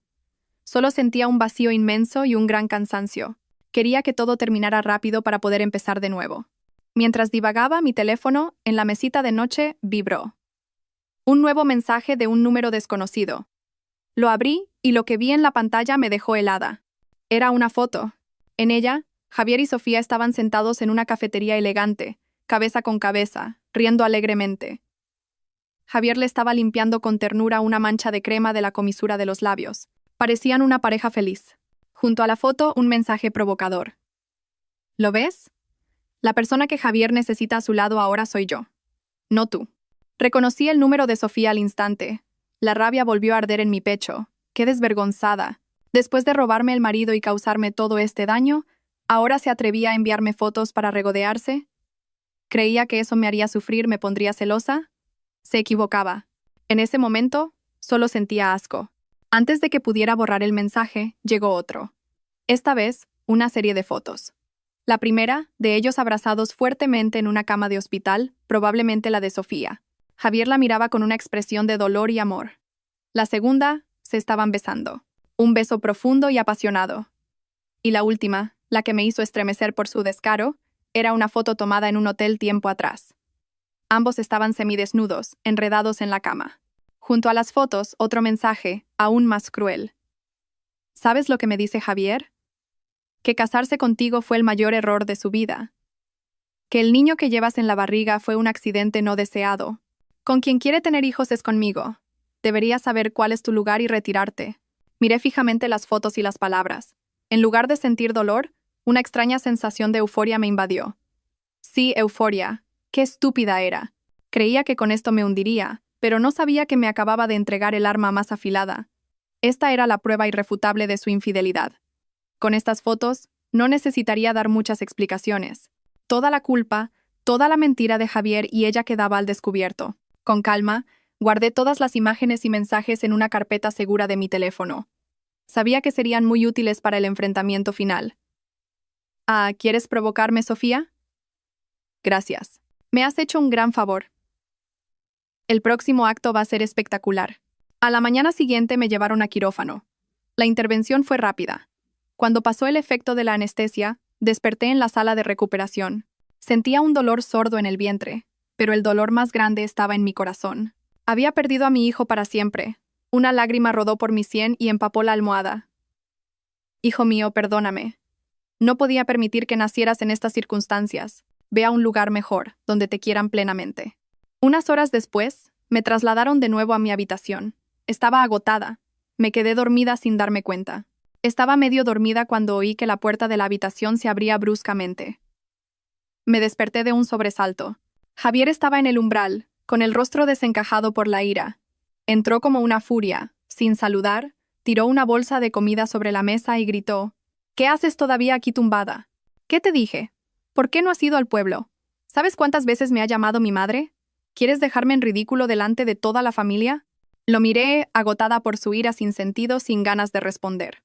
Solo sentía un vacío inmenso y un gran cansancio. Quería que todo terminara rápido para poder empezar de nuevo. Mientras divagaba, mi teléfono, en la mesita de noche, vibró. Un nuevo mensaje de un número desconocido. Lo abrí y lo que vi en la pantalla me dejó helada. Era una foto. En ella, Javier y Sofía estaban sentados en una cafetería elegante, cabeza con cabeza, riendo alegremente. Javier le estaba limpiando con ternura una mancha de crema de la comisura de los labios. Parecían una pareja feliz. Junto a la foto, un mensaje provocador. ¿Lo ves? La persona que Javier necesita a su lado ahora soy yo. No tú. Reconocí el número de Sofía al instante. La rabia volvió a arder en mi pecho. ¡Qué desvergonzada! Después de robarme el marido y causarme todo este daño, ¿ahora se atrevía a enviarme fotos para regodearse? ¿Creía que eso me haría sufrir, me pondría celosa? Se equivocaba. En ese momento, solo sentía asco. Antes de que pudiera borrar el mensaje, llegó otro. Esta vez, una serie de fotos. La primera, de ellos abrazados fuertemente en una cama de hospital, probablemente la de Sofía. Javier la miraba con una expresión de dolor y amor. La segunda, se estaban besando. Un beso profundo y apasionado. Y la última, la que me hizo estremecer por su descaro, era una foto tomada en un hotel tiempo atrás. Ambos estaban semidesnudos, enredados en la cama. Junto a las fotos, otro mensaje, aún más cruel. ¿Sabes lo que me dice Javier? Que casarse contigo fue el mayor error de su vida. Que el niño que llevas en la barriga fue un accidente no deseado. Con quien quiere tener hijos es conmigo. Deberías saber cuál es tu lugar y retirarte. Miré fijamente las fotos y las palabras. En lugar de sentir dolor, una extraña sensación de euforia me invadió. Sí, euforia. Qué estúpida era. Creía que con esto me hundiría, pero no sabía que me acababa de entregar el arma más afilada. Esta era la prueba irrefutable de su infidelidad. Con estas fotos, no necesitaría dar muchas explicaciones. Toda la culpa, toda la mentira de Javier y ella quedaba al descubierto. Con calma, guardé todas las imágenes y mensajes en una carpeta segura de mi teléfono. Sabía que serían muy útiles para el enfrentamiento final. ¿Quieres provocarme, Sofía? Gracias. Me has hecho un gran favor. El próximo acto va a ser espectacular. A la mañana siguiente me llevaron a quirófano. La intervención fue rápida. Cuando pasó el efecto de la anestesia, desperté en la sala de recuperación. Sentía un dolor sordo en el vientre, pero el dolor más grande estaba en mi corazón. Había perdido a mi hijo para siempre, Una lágrima rodó por mi sien y empapó la almohada. Hijo mío, perdóname. No podía permitir que nacieras en estas circunstancias. Ve a un lugar mejor, donde te quieran plenamente. Unas horas después, me trasladaron de nuevo a mi habitación. Estaba agotada. Me quedé dormida sin darme cuenta. Estaba medio dormida cuando oí que la puerta de la habitación se abría bruscamente. Me desperté de un sobresalto. Javier estaba en el umbral, con el rostro desencajado por la ira. Entró como una furia, sin saludar, tiró una bolsa de comida sobre la mesa y gritó: «¿Qué haces todavía aquí tumbada? ¿Qué te dije? ¿Por qué no has ido al pueblo? ¿Sabes cuántas veces me ha llamado mi madre? ¿Quieres dejarme en ridículo delante de toda la familia?». Lo miré, agotada por su ira sin sentido, sin ganas de responder.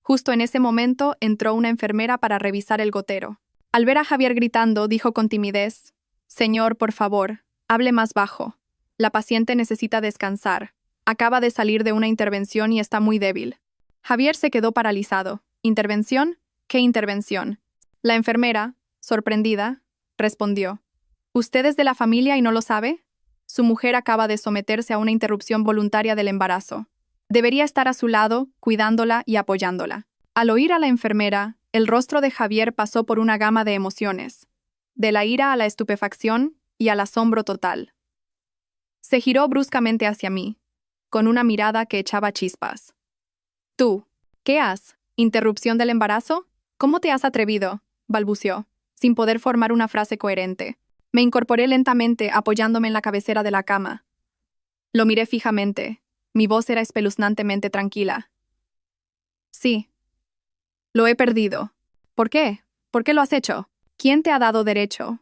Justo en ese momento entró una enfermera para revisar el gotero. Al ver a Javier gritando, dijo con timidez: «Señor, por favor, hable más bajo. La paciente necesita descansar. Acaba de salir de una intervención y está muy débil». Javier se quedó paralizado. «¿Intervención? ¿Qué intervención?». La enfermera, sorprendida, respondió: «¿Usted es de la familia y no lo sabe? Su mujer acaba de someterse a una interrupción voluntaria del embarazo. Debería estar a su lado, cuidándola y apoyándola». Al oír a la enfermera, el rostro de Javier pasó por una gama de emociones, de la ira a la estupefacción y al asombro total. Se giró bruscamente hacia mí, con una mirada que echaba chispas. «¿Tú? ¿Qué has? ¿Interrupción del embarazo? ¿Cómo te has atrevido?», balbuceó, sin poder formar una frase coherente. Me incorporé lentamente, apoyándome en la cabecera de la cama. Lo miré fijamente. Mi voz era espeluznantemente tranquila. «Sí. Lo he perdido». «¿Por qué? ¿Por qué lo has hecho? ¿Quién te ha dado derecho?».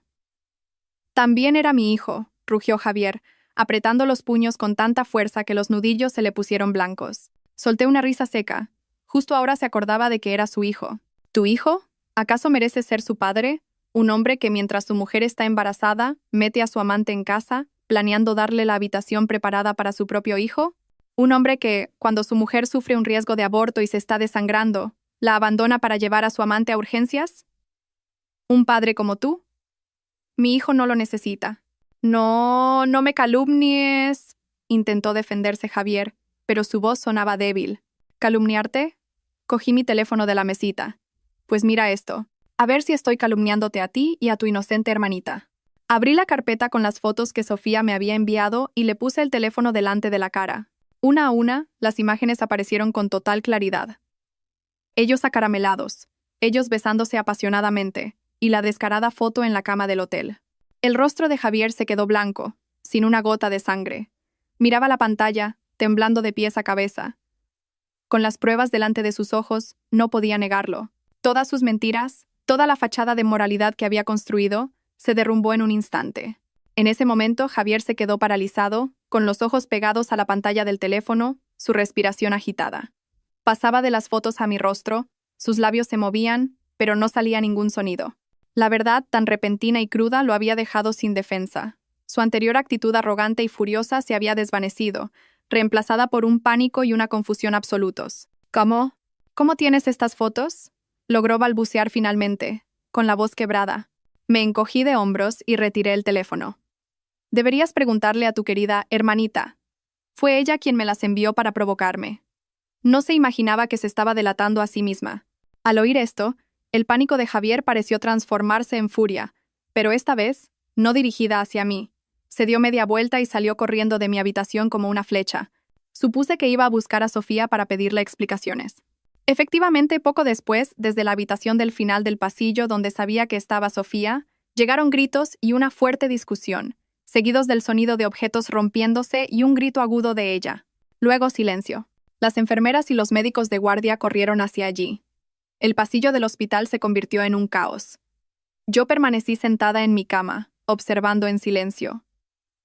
«También era mi hijo», rugió Javier, apretando los puños con tanta fuerza que los nudillos se le pusieron blancos. Solté una risa seca. Justo ahora se acordaba de que era su hijo. «¿Tu hijo? ¿Acaso merece ser su padre? Un hombre que mientras su mujer está embarazada, mete a su amante en casa, planeando darle la habitación preparada para su propio hijo. Un hombre que, cuando su mujer sufre un riesgo de aborto y se está desangrando, la abandona para llevar a su amante a urgencias. ¿Un padre como tú? Mi hijo no lo necesita». «No, no me calumnies», intentó defenderse Javier, pero su voz sonaba débil. «¿Calumniarte?». Cogí mi teléfono de la mesita. «Pues mira esto. A ver si estoy calumniándote a ti y a tu inocente hermanita». Abrí la carpeta con las fotos que Sofía me había enviado y le puse el teléfono delante de la cara. Una a una, las imágenes aparecieron con total claridad. Ellos acaramelados, ellos besándose apasionadamente, y la descarada foto en la cama del hotel. El rostro de Javier se quedó blanco, sin una gota de sangre. Miraba la pantalla, temblando de pies a cabeza. Con las pruebas delante de sus ojos, no podía negarlo. Todas sus mentiras, toda la fachada de moralidad que había construido, se derrumbó en un instante. En ese momento, Javier se quedó paralizado, con los ojos pegados a la pantalla del teléfono, su respiración agitada. Pasaba de las fotos a mi rostro, sus labios se movían, pero no salía ningún sonido. La verdad, tan repentina y cruda, lo había dejado sin defensa. Su anterior actitud arrogante y furiosa se había desvanecido, reemplazada por un pánico y una confusión absolutos. «¿Cómo? ¿Cómo tienes estas fotos?», logró balbucear finalmente, con la voz quebrada. Me encogí de hombros y retiré el teléfono. «Deberías preguntarle a tu querida hermanita. Fue ella quien me las envió para provocarme». No se imaginaba que se estaba delatando a sí misma. Al oír esto, el pánico de Javier pareció transformarse en furia, pero esta vez, no dirigida hacia mí. Se dio media vuelta y salió corriendo de mi habitación como una flecha. Supuse que iba a buscar a Sofía para pedirle explicaciones. Efectivamente, poco después, desde la habitación del final del pasillo donde sabía que estaba Sofía, llegaron gritos y una fuerte discusión, seguidos del sonido de objetos rompiéndose y un grito agudo de ella. Luego silencio. Las enfermeras y los médicos de guardia corrieron hacia allí. El pasillo del hospital se convirtió en un caos. Yo permanecí sentada en mi cama, observando en silencio.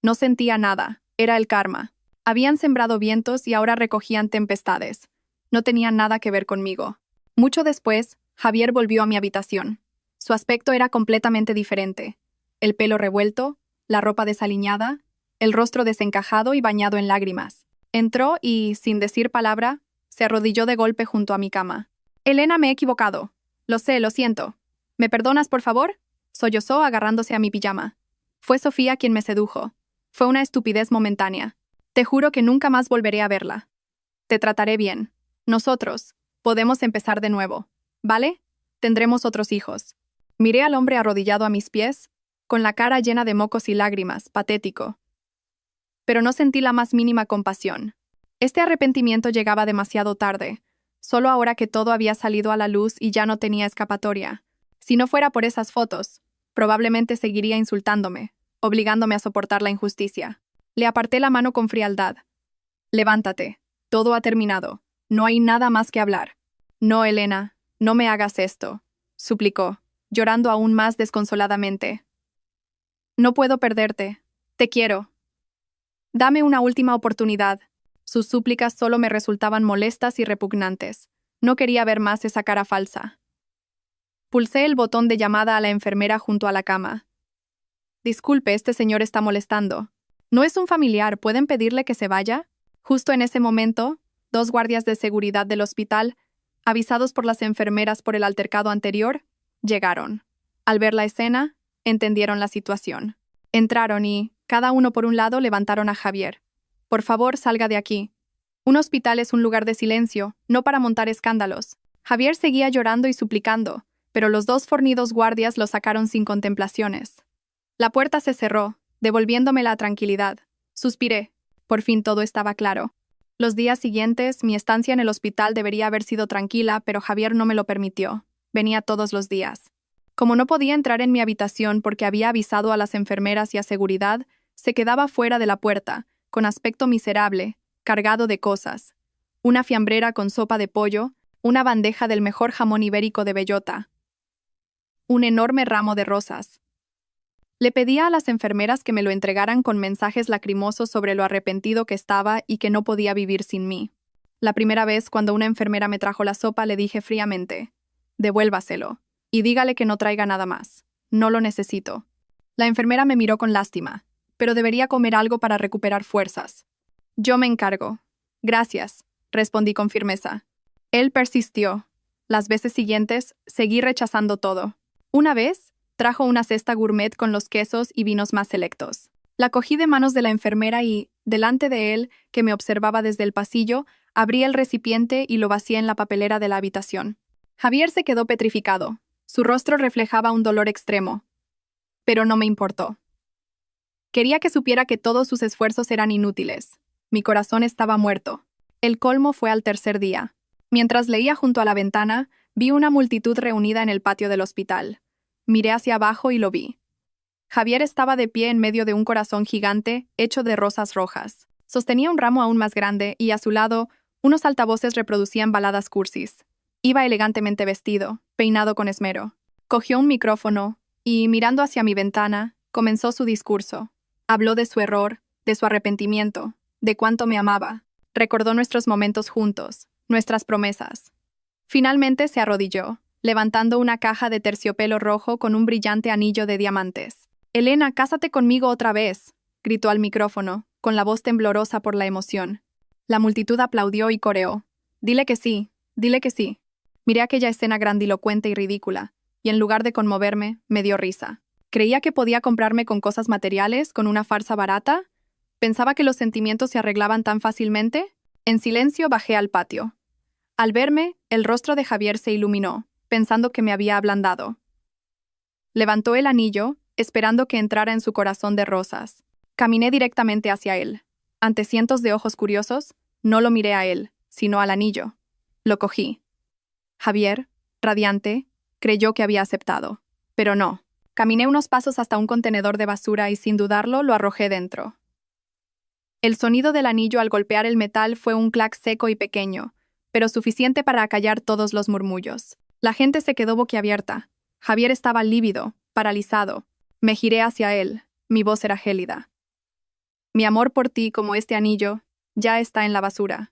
No sentía nada, era el karma. Habían sembrado vientos y ahora recogían tempestades. No tenían nada que ver conmigo. Mucho después, Javier volvió a mi habitación. Su aspecto era completamente diferente. El pelo revuelto, la ropa desaliñada, el rostro desencajado y bañado en lágrimas. Entró y, sin decir palabra, se arrodilló de golpe junto a mi cama. «Elena, me he equivocado. Lo sé, lo siento. ¿Me perdonas, por favor?», sollozó agarrándose a mi pijama. «Fue Sofía quien me sedujo. Fue una estupidez momentánea. Te juro que nunca más volveré a verla. Te trataré bien. Nosotros podemos empezar de nuevo, ¿vale? Tendremos otros hijos. Miré al hombre arrodillado a mis pies, con la cara llena de mocos y lágrimas, patético. Pero no sentí la más mínima compasión. Este arrepentimiento llegaba demasiado tarde, solo ahora que todo había salido a la luz y ya no tenía escapatoria. Si no fuera por esas fotos, probablemente seguiría insultándome, obligándome a soportar la injusticia. Le aparté la mano con frialdad. Levántate. Todo ha terminado. No hay nada más que hablar. No, Elena, no me hagas esto, suplicó, llorando aún más desconsoladamente. No puedo perderte. Te quiero. Dame una última oportunidad. Sus súplicas solo me resultaban molestas y repugnantes. No quería ver más esa cara falsa. Pulsé el botón de llamada a la enfermera junto a la cama. Disculpe, este señor está molestando. No es un familiar, ¿pueden pedirle que se vaya? Justo en ese momento, 2 guardias de seguridad del hospital, avisados por las enfermeras por el altercado anterior, llegaron. Al ver la escena, entendieron la situación. Entraron y, cada uno por un lado, levantaron a Javier. Por favor, salga de aquí. Un hospital es un lugar de silencio, no para montar escándalos. Javier seguía llorando y suplicando, pero los 2 fornidos guardias lo sacaron sin contemplaciones. La puerta se cerró, devolviéndome la tranquilidad. Suspiré. Por fin todo estaba claro. Los días siguientes, mi estancia en el hospital debería haber sido tranquila, pero Javier no me lo permitió. Venía todos los días. Como no podía entrar en mi habitación porque había avisado a las enfermeras y a seguridad, se quedaba fuera de la puerta, con aspecto miserable, cargado de cosas. Una fiambrera con sopa de pollo, una bandeja del mejor jamón ibérico de bellota. Un enorme ramo de rosas. Le pedía a las enfermeras que me lo entregaran con mensajes lacrimosos sobre lo arrepentido que estaba y que no podía vivir sin mí. La primera vez, cuando una enfermera me trajo la sopa, le dije fríamente: «Devuélvaselo, y dígale que no traiga nada más. No lo necesito». La enfermera me miró con lástima, pero debería comer algo para recuperar fuerzas. «Yo me encargo». «Gracias», respondí con firmeza. Él persistió. Las veces siguientes, seguí rechazando todo. Una vez, trajo una cesta gourmet con los quesos y vinos más selectos. La cogí de manos de la enfermera y, delante de él, que me observaba desde el pasillo, abrí el recipiente y lo vacié en la papelera de la habitación. Javier se quedó petrificado. Su rostro reflejaba un dolor extremo. Pero no me importó. Quería que supiera que todos sus esfuerzos eran inútiles. Mi corazón estaba muerto. El colmo fue al tercer día. Mientras leía junto a la ventana, vi una multitud reunida en el patio del hospital. Miré hacia abajo y lo vi. Javier estaba de pie en medio de un corazón gigante hecho de rosas rojas. Sostenía un ramo aún más grande y, a su lado, unos altavoces reproducían baladas cursis. Iba elegantemente vestido, peinado con esmero. Cogió un micrófono y, mirando hacia mi ventana, comenzó su discurso. Habló de su error, de su arrepentimiento, de cuánto me amaba. Recordó nuestros momentos juntos, nuestras promesas. Finalmente se arrodilló, levantando una caja de terciopelo rojo con un brillante anillo de diamantes. «Elena, cásate conmigo otra vez», gritó al micrófono, con la voz temblorosa por la emoción. La multitud aplaudió y coreó. «Dile que sí, dile que sí». Miré aquella escena grandilocuente y ridícula, y en lugar de conmoverme, me dio risa. ¿Creía que podía comprarme con cosas materiales, con una farsa barata? ¿Pensaba que los sentimientos se arreglaban tan fácilmente? En silencio bajé al patio. Al verme, el rostro de Javier se iluminó, pensando que me había ablandado. Levantó el anillo, esperando que entrara en su corazón de rosas. Caminé directamente hacia él. Ante cientos de ojos curiosos, no lo miré a él, sino al anillo. Lo cogí. Javier, radiante, creyó que había aceptado. Pero no. Caminé unos pasos hasta un contenedor de basura y, sin dudarlo, lo arrojé dentro. El sonido del anillo al golpear el metal fue un clac seco y pequeño, pero suficiente para acallar todos los murmullos. La gente se quedó boquiabierta. Javier estaba lívido, paralizado. Me giré hacia él. Mi voz era gélida. «Mi amor por ti, como este anillo, ya está en la basura.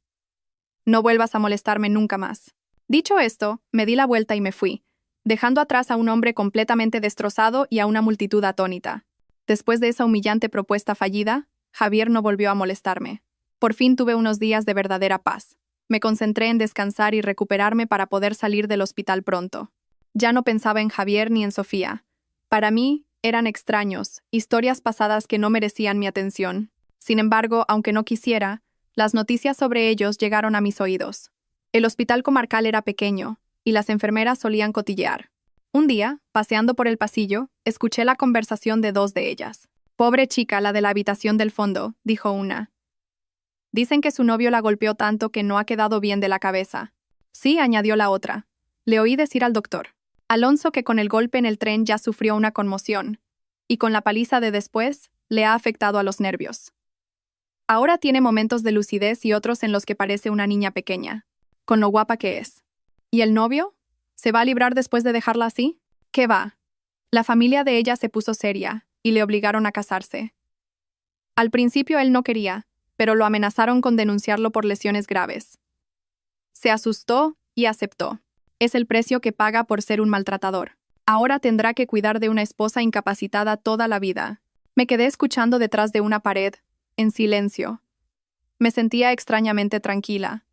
No vuelvas a molestarme nunca más». Dicho esto, me di la vuelta y me fui, dejando atrás a un hombre completamente destrozado y a una multitud atónita. Después de esa humillante propuesta fallida, Javier no volvió a molestarme. Por fin tuve unos días de verdadera paz. Me concentré en descansar y recuperarme para poder salir del hospital pronto. Ya no pensaba en Javier ni en Sofía. Para mí, eran extraños, historias pasadas que no merecían mi atención. Sin embargo, aunque no quisiera, las noticias sobre ellos llegaron a mis oídos. El hospital comarcal era pequeño, y las enfermeras solían cotillear. Un día, paseando por el pasillo, escuché la conversación de dos de ellas. «Pobre chica, la de la habitación del fondo», dijo una. «Dicen que su novio la golpeó tanto que no ha quedado bien de la cabeza». «Sí», añadió la otra. «Le oí decir al doctor Alonso que con el golpe en el tren ya sufrió una conmoción, y con la paliza de después, le ha afectado a los nervios. Ahora tiene momentos de lucidez y otros en los que parece una niña pequeña, con lo guapa que es. ¿Y el novio? ¿Se va a librar después de dejarla así? ¿Qué va?» La familia de ella se puso seria, y le obligaron a casarse. Al principio él no quería, pero lo amenazaron con denunciarlo por lesiones graves. Se asustó y aceptó. Es el precio que paga por ser un maltratador. Ahora tendrá que cuidar de una esposa incapacitada toda la vida. Me quedé escuchando detrás de una pared, en silencio. Me sentía extrañamente tranquila.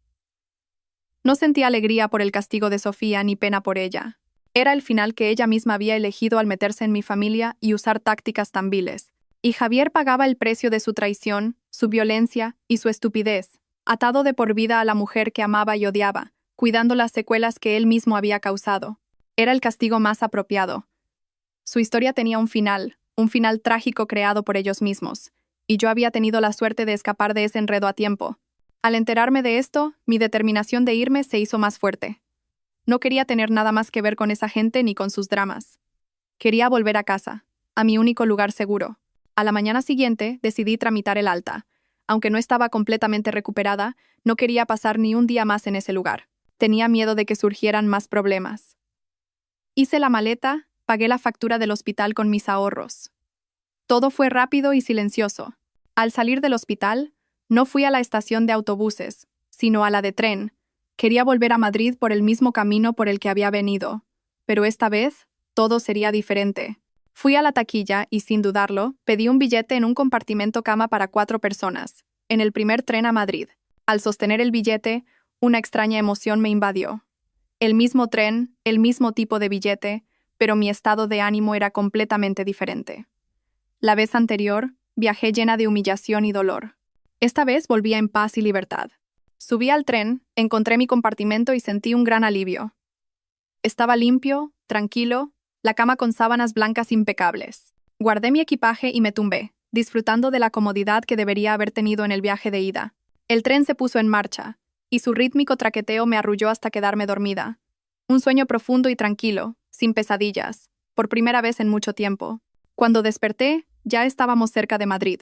No sentía alegría por el castigo de Sofía ni pena por ella. Era el final que ella misma había elegido al meterse en mi familia y usar tácticas tan viles. Y Javier pagaba el precio de su traición, su violencia y su estupidez, atado de por vida a la mujer que amaba y odiaba, cuidando las secuelas que él mismo había causado. Era el castigo más apropiado. Su historia tenía un final trágico creado por ellos mismos, y yo había tenido la suerte de escapar de ese enredo a tiempo. Al enterarme de esto, mi determinación de irme se hizo más fuerte. No quería tener nada más que ver con esa gente ni con sus dramas. Quería volver a casa, a mi único lugar seguro. A la mañana siguiente decidí tramitar el alta. Aunque no estaba completamente recuperada, no quería pasar ni un día más en ese lugar. Tenía miedo de que surgieran más problemas. Hice la maleta, pagué la factura del hospital con mis ahorros. Todo fue rápido y silencioso. Al salir del hospital, no fui a la estación de autobuses, sino a la de tren. Quería volver a Madrid por el mismo camino por el que había venido, pero esta vez todo sería diferente. Fui a la taquilla y, sin dudarlo, pedí un billete en un compartimento cama para 4 personas, en el primer tren a Madrid. Al sostener el billete, una extraña emoción me invadió. El mismo tren, el mismo tipo de billete, pero mi estado de ánimo era completamente diferente. La vez anterior, viajé llena de humillación y dolor. Esta vez volvía en paz y libertad. Subí al tren, encontré mi compartimento y sentí un gran alivio. Estaba limpio, tranquilo, la cama con sábanas blancas impecables. Guardé mi equipaje y me tumbé, disfrutando de la comodidad que debería haber tenido en el viaje de ida. El tren se puso en marcha, y su rítmico traqueteo me arrulló hasta quedarme dormida. Un sueño profundo y tranquilo, sin pesadillas, por primera vez en mucho tiempo. Cuando desperté, ya estábamos cerca de Madrid.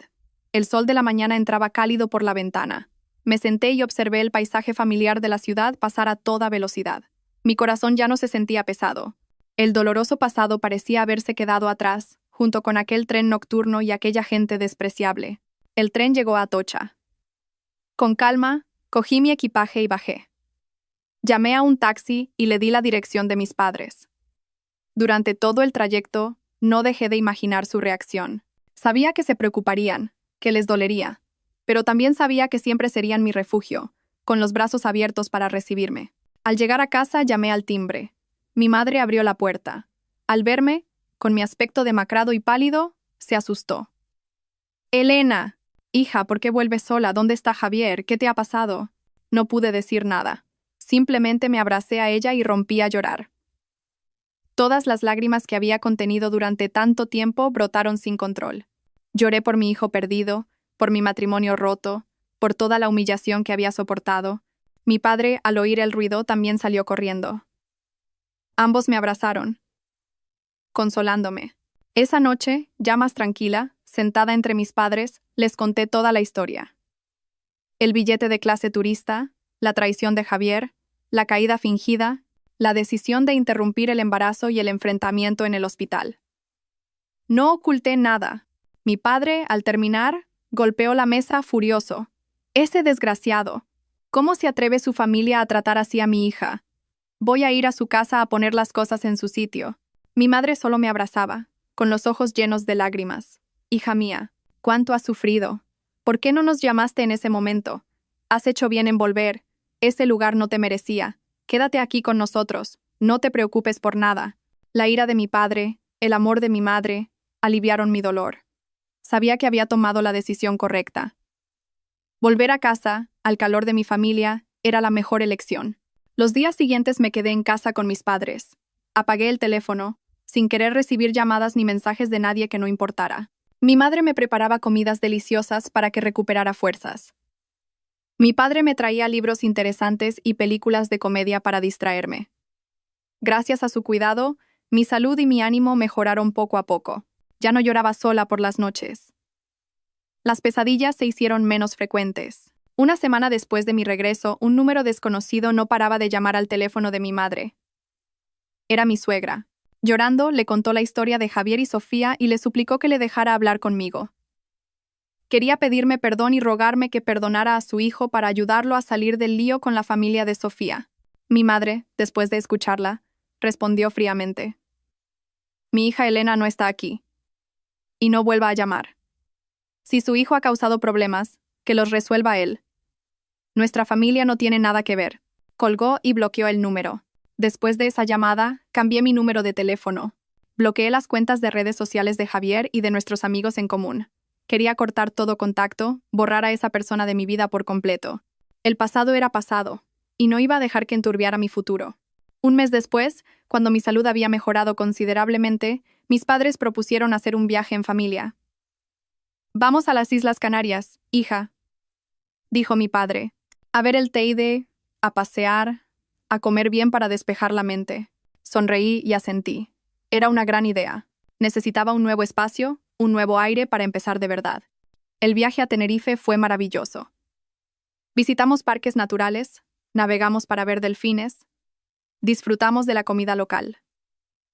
El sol de la mañana entraba cálido por la ventana. Me senté y observé el paisaje familiar de la ciudad pasar a toda velocidad. Mi corazón ya no se sentía pesado. El doloroso pasado parecía haberse quedado atrás, junto con aquel tren nocturno y aquella gente despreciable. El tren llegó a Atocha. Con calma, cogí mi equipaje y bajé. Llamé a un taxi y le di la dirección de mis padres. Durante todo el trayecto, no dejé de imaginar su reacción. Sabía que se preocuparían, que les dolería, pero también sabía que siempre serían mi refugio, con los brazos abiertos para recibirme. Al llegar a casa llamé al timbre. Mi madre abrió la puerta. Al verme, con mi aspecto demacrado y pálido, se asustó. «Elena, hija, ¿por qué vuelves sola? ¿Dónde está Javier? ¿Qué te ha pasado?» No pude decir nada. Simplemente me abracé a ella y rompí a llorar. Todas las lágrimas que había contenido durante tanto tiempo brotaron sin control. Lloré por mi hijo perdido, por mi matrimonio roto, por toda la humillación que había soportado. Mi padre, al oír el ruido, también salió corriendo. Ambos me abrazaron, consolándome. Esa noche, ya más tranquila, sentada entre mis padres, les conté toda la historia. El billete de clase turista, la traición de Javier, la caída fingida, la decisión de interrumpir el embarazo y el enfrentamiento en el hospital. No oculté nada. Mi padre, al terminar, golpeó la mesa furioso. «Ese desgraciado. ¿Cómo se atreve su familia a tratar así a mi hija? Voy a ir a su casa a poner las cosas en su sitio». Mi madre solo me abrazaba, con los ojos llenos de lágrimas. «Hija mía, ¿cuánto has sufrido? ¿Por qué no nos llamaste en ese momento? Has hecho bien en volver. Ese lugar no te merecía. Quédate aquí con nosotros. No te preocupes por nada». La ira de mi padre, el amor de mi madre, aliviaron mi dolor. Sabía que había tomado la decisión correcta. Volver a casa, al calor de mi familia, era la mejor elección. Los días siguientes me quedé en casa con mis padres. Apagué el teléfono, sin querer recibir llamadas ni mensajes de nadie que no importara. Mi madre me preparaba comidas deliciosas para que recuperara fuerzas. Mi padre me traía libros interesantes y películas de comedia para distraerme. Gracias a su cuidado, mi salud y mi ánimo mejoraron poco a poco. Ya no lloraba sola por las noches. Las pesadillas se hicieron menos frecuentes. Una semana después de mi regreso, un número desconocido no paraba de llamar al teléfono de mi madre. Era mi suegra. Llorando, le contó la historia de Javier y Sofía y le suplicó que le dejara hablar conmigo. Quería pedirme perdón y rogarme que perdonara a su hijo para ayudarlo a salir del lío con la familia de Sofía. Mi madre, después de escucharla, respondió fríamente: Mi hija Elena no está aquí. Y no vuelva a llamar. Si su hijo ha causado problemas, que los resuelva él. Nuestra familia no tiene nada que ver. Colgó y bloqueó el número. Después de esa llamada, cambié mi número de teléfono. Bloqueé las cuentas de redes sociales de Javier y de nuestros amigos en común. Quería cortar todo contacto, borrar a esa persona de mi vida por completo. El pasado era pasado, y no iba a dejar que enturbiara mi futuro. Un mes después, cuando mi salud había mejorado considerablemente, mis padres propusieron hacer un viaje en familia. «Vamos a las Islas Canarias, hija», dijo mi padre. «A ver el Teide, a pasear, a comer bien para despejar la mente». Sonreí y asentí. Era una gran idea. Necesitaba un nuevo espacio, un nuevo aire para empezar de verdad. El viaje a Tenerife fue maravilloso. Visitamos parques naturales, navegamos para ver delfines, disfrutamos de la comida local.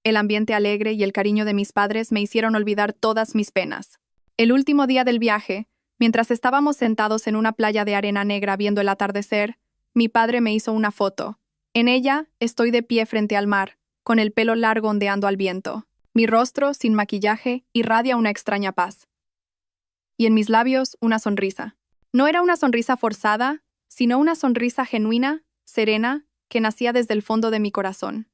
El ambiente alegre y el cariño de mis padres me hicieron olvidar todas mis penas. El último día del viaje, mientras estábamos sentados en una playa de arena negra viendo el atardecer, mi padre me hizo una foto. En ella, estoy de pie frente al mar, con el pelo largo ondeando al viento. Mi rostro, sin maquillaje, irradia una extraña paz. Y en mis labios, una sonrisa. No era una sonrisa forzada, sino una sonrisa genuina, serena, que nacía desde el fondo de mi corazón.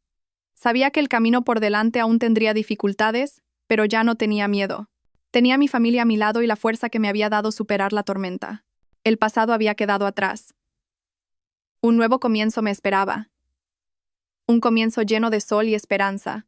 Sabía que el camino por delante aún tendría dificultades, pero ya no tenía miedo. Tenía mi familia a mi lado y la fuerza que me había dado superar la tormenta. El pasado había quedado atrás. Un nuevo comienzo me esperaba. Un comienzo lleno de sol y esperanza.